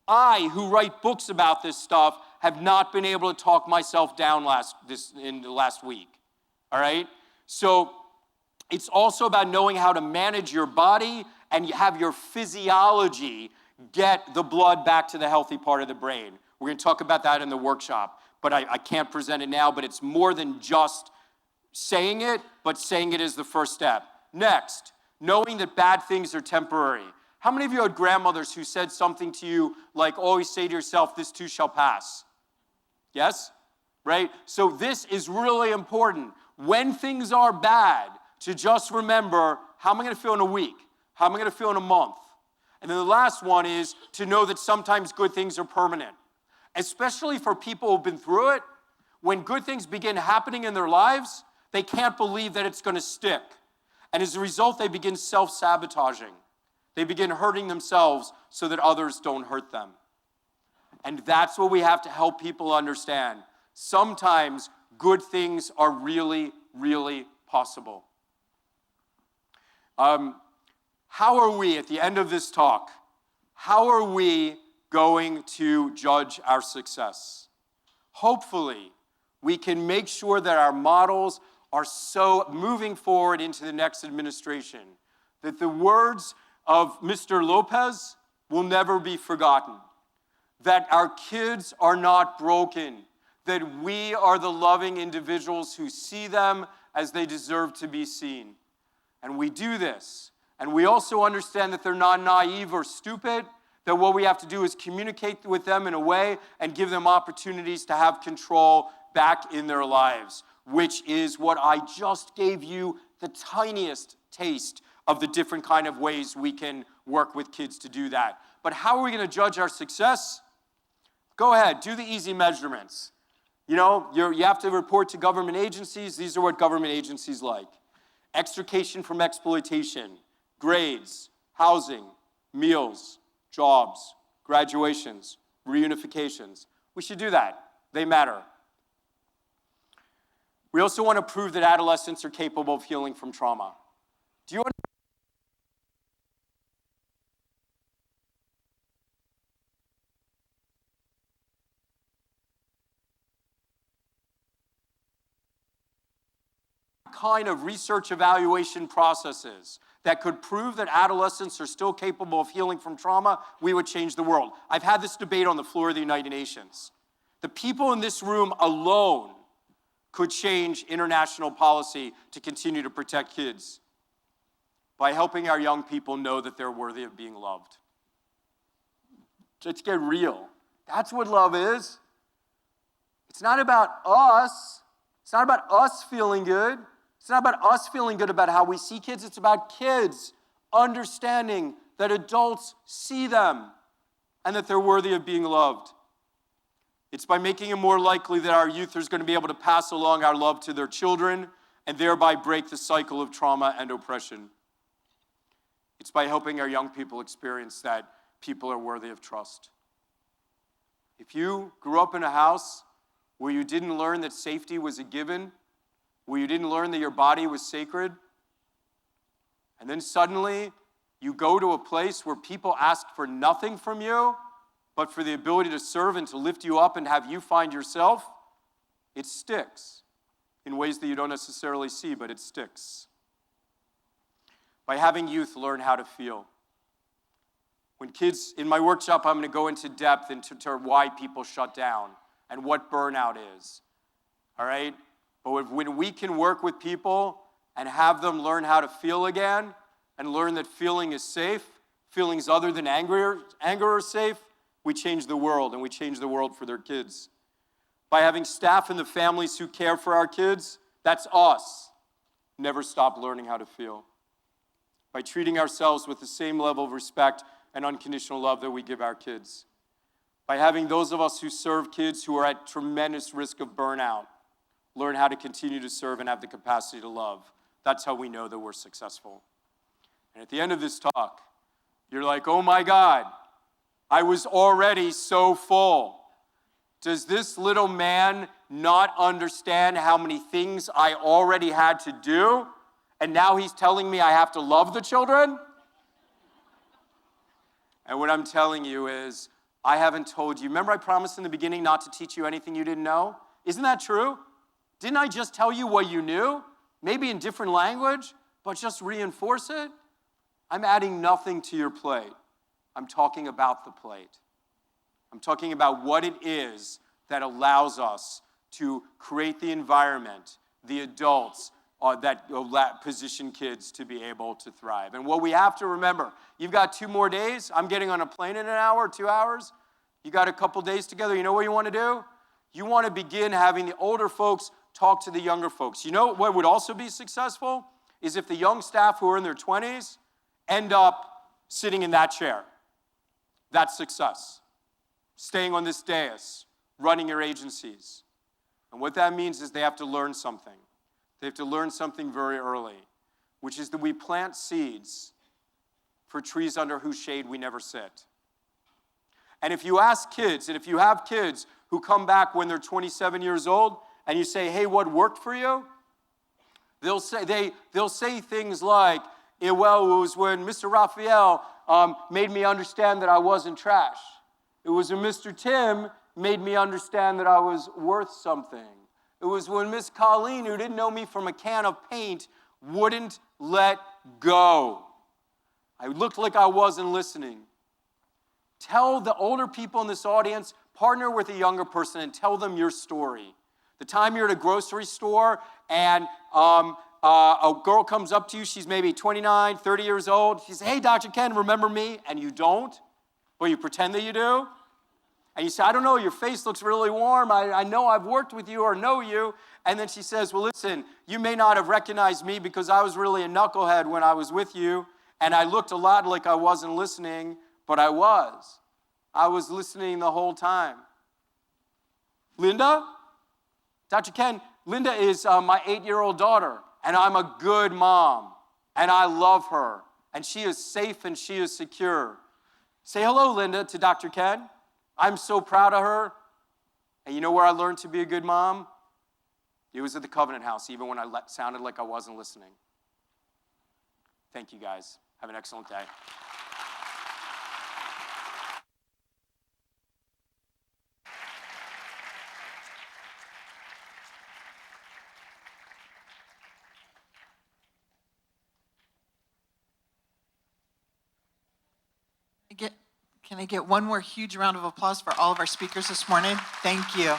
I, who write books about this stuff, have not been able to talk myself down in the last week. All right? So it's also about knowing how to manage your body and have your physiology get the blood back to the healthy part of the brain. We're going to talk about that in the workshop, but I can't present it now, but it's more than just saying it, but saying it is the first step. Next, knowing that bad things are temporary. How many of you had grandmothers who said something to you like, always say to yourself, this too shall pass? Yes? Right? So this is really important. When things are bad, to just remember, how am I going to feel in a week? How am I going to feel in a month? And then the last one is to know that sometimes good things are permanent. Especially for people who've been through it, when good things begin happening in their lives, they can't believe that it's going to stick. And as a result, they begin self-sabotaging. They begin hurting themselves so that others don't hurt them. And that's what we have to help people understand. Sometimes good things are really, really possible. How are we, at the end of this talk, how are we going to judge our success? Hopefully, we can make sure that our models are so moving forward into the next administration, that the words of Mr. Lopez will never be forgotten. That our kids are not broken, that we are the loving individuals who see them as they deserve to be seen. And we do this. And we also understand that they're not naive or stupid, that what we have to do is communicate with them in a way and give them opportunities to have control back in their lives, which is what I just gave you the tiniest taste of the different kind of ways we can work with kids to do that. But how are we going to judge our success? Go ahead, do the easy measurements. You know, you have to report to government agencies. These are what government agencies like. Extrication from exploitation, grades, housing, meals, jobs, graduations, reunifications. We should do that. They matter. We also want to prove that adolescents are capable of healing from trauma. Do you kind of research evaluation processes that could prove that adolescents are still capable of healing from trauma, we would change the world. I've had this debate on the floor of the United Nations. The people in this room alone could change international policy to continue to protect kids by helping our young people know that they're worthy of being loved. Let's get real. That's what love is. It's not about us. It's not about us feeling good. It's not about us feeling good about how we see kids. It's about kids understanding that adults see them and that they're worthy of being loved. It's by making it more likely that our youth is going to be able to pass along our love to their children and thereby break the cycle of trauma and oppression. It's by helping our young people experience that people are worthy of trust. If you grew up in a house where you didn't learn that safety was a given, where you didn't learn that your body was sacred, and then suddenly you go to a place where people ask for nothing from you, but for the ability to serve and to lift you up and have you find yourself, it sticks in ways that you don't necessarily see, but it sticks. By having youth learn how to feel. When kids, in my workshop, I'm going to go into depth into why people shut down and what burnout is, all right? But when we can work with people and have them learn how to feel again and learn that feeling is safe, feelings other than anger are safe, we change the world, and we change the world for their kids. By having staff and the families who care for our kids, that's us. Never stop learning how to feel. By treating ourselves with the same level of respect and unconditional love that we give our kids. By having those of us who serve kids who are at tremendous risk of burnout learn how to continue to serve and have the capacity to love. That's how we know that we're successful. And at the end of this talk, you're like, oh my God, I was already so full. Does this little man not understand how many things I already had to do? And now he's telling me I have to love the children? And what I'm telling you is, I haven't told you. Remember I promised in the beginning not to teach you anything you didn't know? Isn't that true? Didn't I just tell you what you knew? Maybe in different language, but just reinforce it? I'm adding nothing to your plate. I'm talking about the plate. I'm talking about what it is that allows us to create the environment, the adults that position kids to be able to thrive. And what we have to remember, you've got 2 more days. I'm getting on a plane in an hour, 2 hours. You got a couple days together. You know what you want to do? You want to begin having the older folks talk to the younger folks. You know what would also be successful? Is if the young staff who are in their 20s end up sitting in that chair. That's success. Staying on this dais, running your agencies. And what that means is they have to learn something. They have to learn something very early, which is that we plant seeds for trees under whose shade we never sit. And if you ask kids, and if you have kids who come back when they're 27 years old, and you say, hey, what worked for you? They'll say things like, it was when Mr. Raphael made me understand that I wasn't trash. It was when Mr. Tim made me understand that I was worth something. It was when Miss Colleen, who didn't know me from a can of paint, wouldn't let go. I looked like I wasn't listening. Tell the older people in this audience, partner with a younger person and tell them your story. The time you're at a grocery store and a girl comes up to you, she's maybe 29, 30 years old. She says, hey, Dr. Ken, remember me? And you don't, but you pretend that you do. And you say, I don't know, your face looks really warm. I know I've worked with you or know you. And then she says, well, listen, you may not have recognized me because I was really a knucklehead when I was with you. And I looked a lot like I wasn't listening, but I was. I was listening the whole time. Linda? Dr. Ken, Linda is my 8-year-old daughter, and I'm a good mom, and I love her, and she is safe and she is secure. Say hello, Linda, to Dr. Ken. I'm so proud of her. And you know where I learned to be a good mom? It was at the Covenant House, even when I sounded like I wasn't listening. Thank you, guys. Have an excellent day. Can I get one more huge round of applause for all of our speakers this morning? Thank you.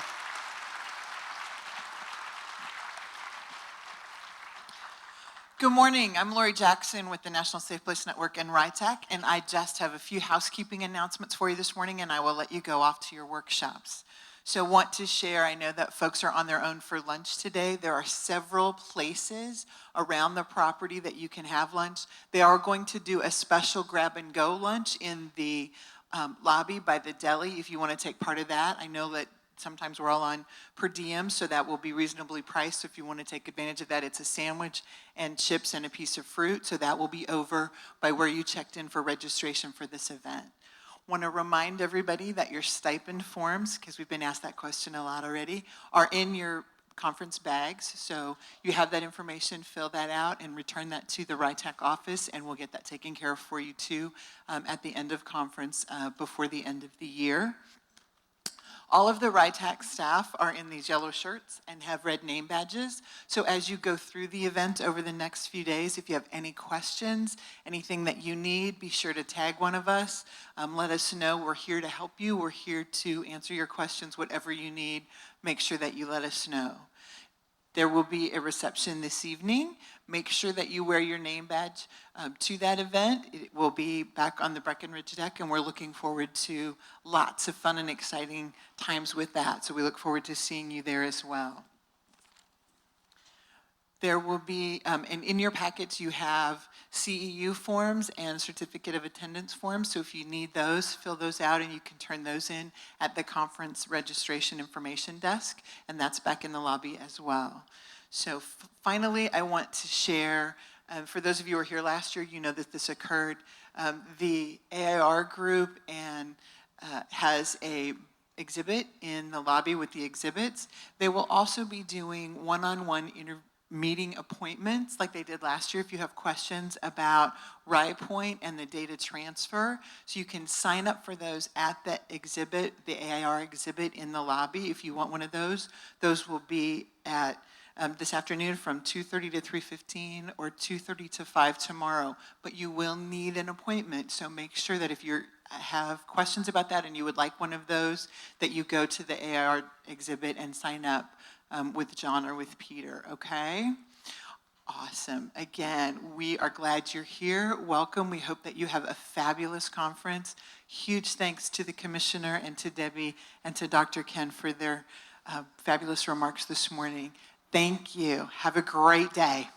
Good morning. I'm Lori Jackson with the National Safe Place Network and RHY, and I just have a few housekeeping announcements for you this morning, and I will let you go off to your workshops. So want to share, I know that folks are on their own for lunch today. There are several places around the property that you can have lunch. They are going to do a special grab-and-go lunch in the lobby by the deli if you want to take part of that. I know that sometimes we're all on per diem, so that will be reasonably priced. So if you want to take advantage of that, it's a sandwich and chips and a piece of fruit. So that will be over by where you checked in for registration for this event. Want to remind everybody that your stipend forms, because we've been asked that question a lot already, are in your conference bags. So you have that information, fill that out, and return that to the RHY office, and we'll get that taken care of for you too at the end of conference before the end of the year. All of the RHY staff are in these yellow shirts and have red name badges. So as you go through the event over the next few days, if you have any questions, anything that you need, be sure to tag one of us. Let us know. We're here to help you. We're here to answer your questions, whatever you need. Make sure that you let us know. There will be a reception this evening. Make sure that you wear your name badge to that event. It will be back on the Breckenridge deck, and we're looking forward to lots of fun and exciting times with that. So we look forward to seeing you there as well. There will be, and in your packets you have CEU forms and certificate of attendance forms. So if you need those, fill those out and you can turn those in at the conference registration information desk. And that's back in the lobby as well. So finally, I want to share, for those of you who were here last year, you know that this occurred. The AIR group and has a exhibit in the lobby with the exhibits. They will also be doing one-on-one meeting appointments like they did last year if you have questions about RHY and the data transfer. So you can sign up for those at the exhibit, the AIR exhibit in the lobby if you want one of those. Those will be at this afternoon from 2:30 to 3:15 or 2:30 to 5 tomorrow. But you will need an appointment, so make sure that if you have questions about that and you would like one of those, that you go to the AIR exhibit and sign up with John or with Peter, okay? Awesome. Again, we are glad you're here. Welcome. We hope that you have a fabulous conference. Huge thanks to the commissioner and to Debbie and to Dr. Ken for their fabulous remarks this morning. Thank you. Have a great day.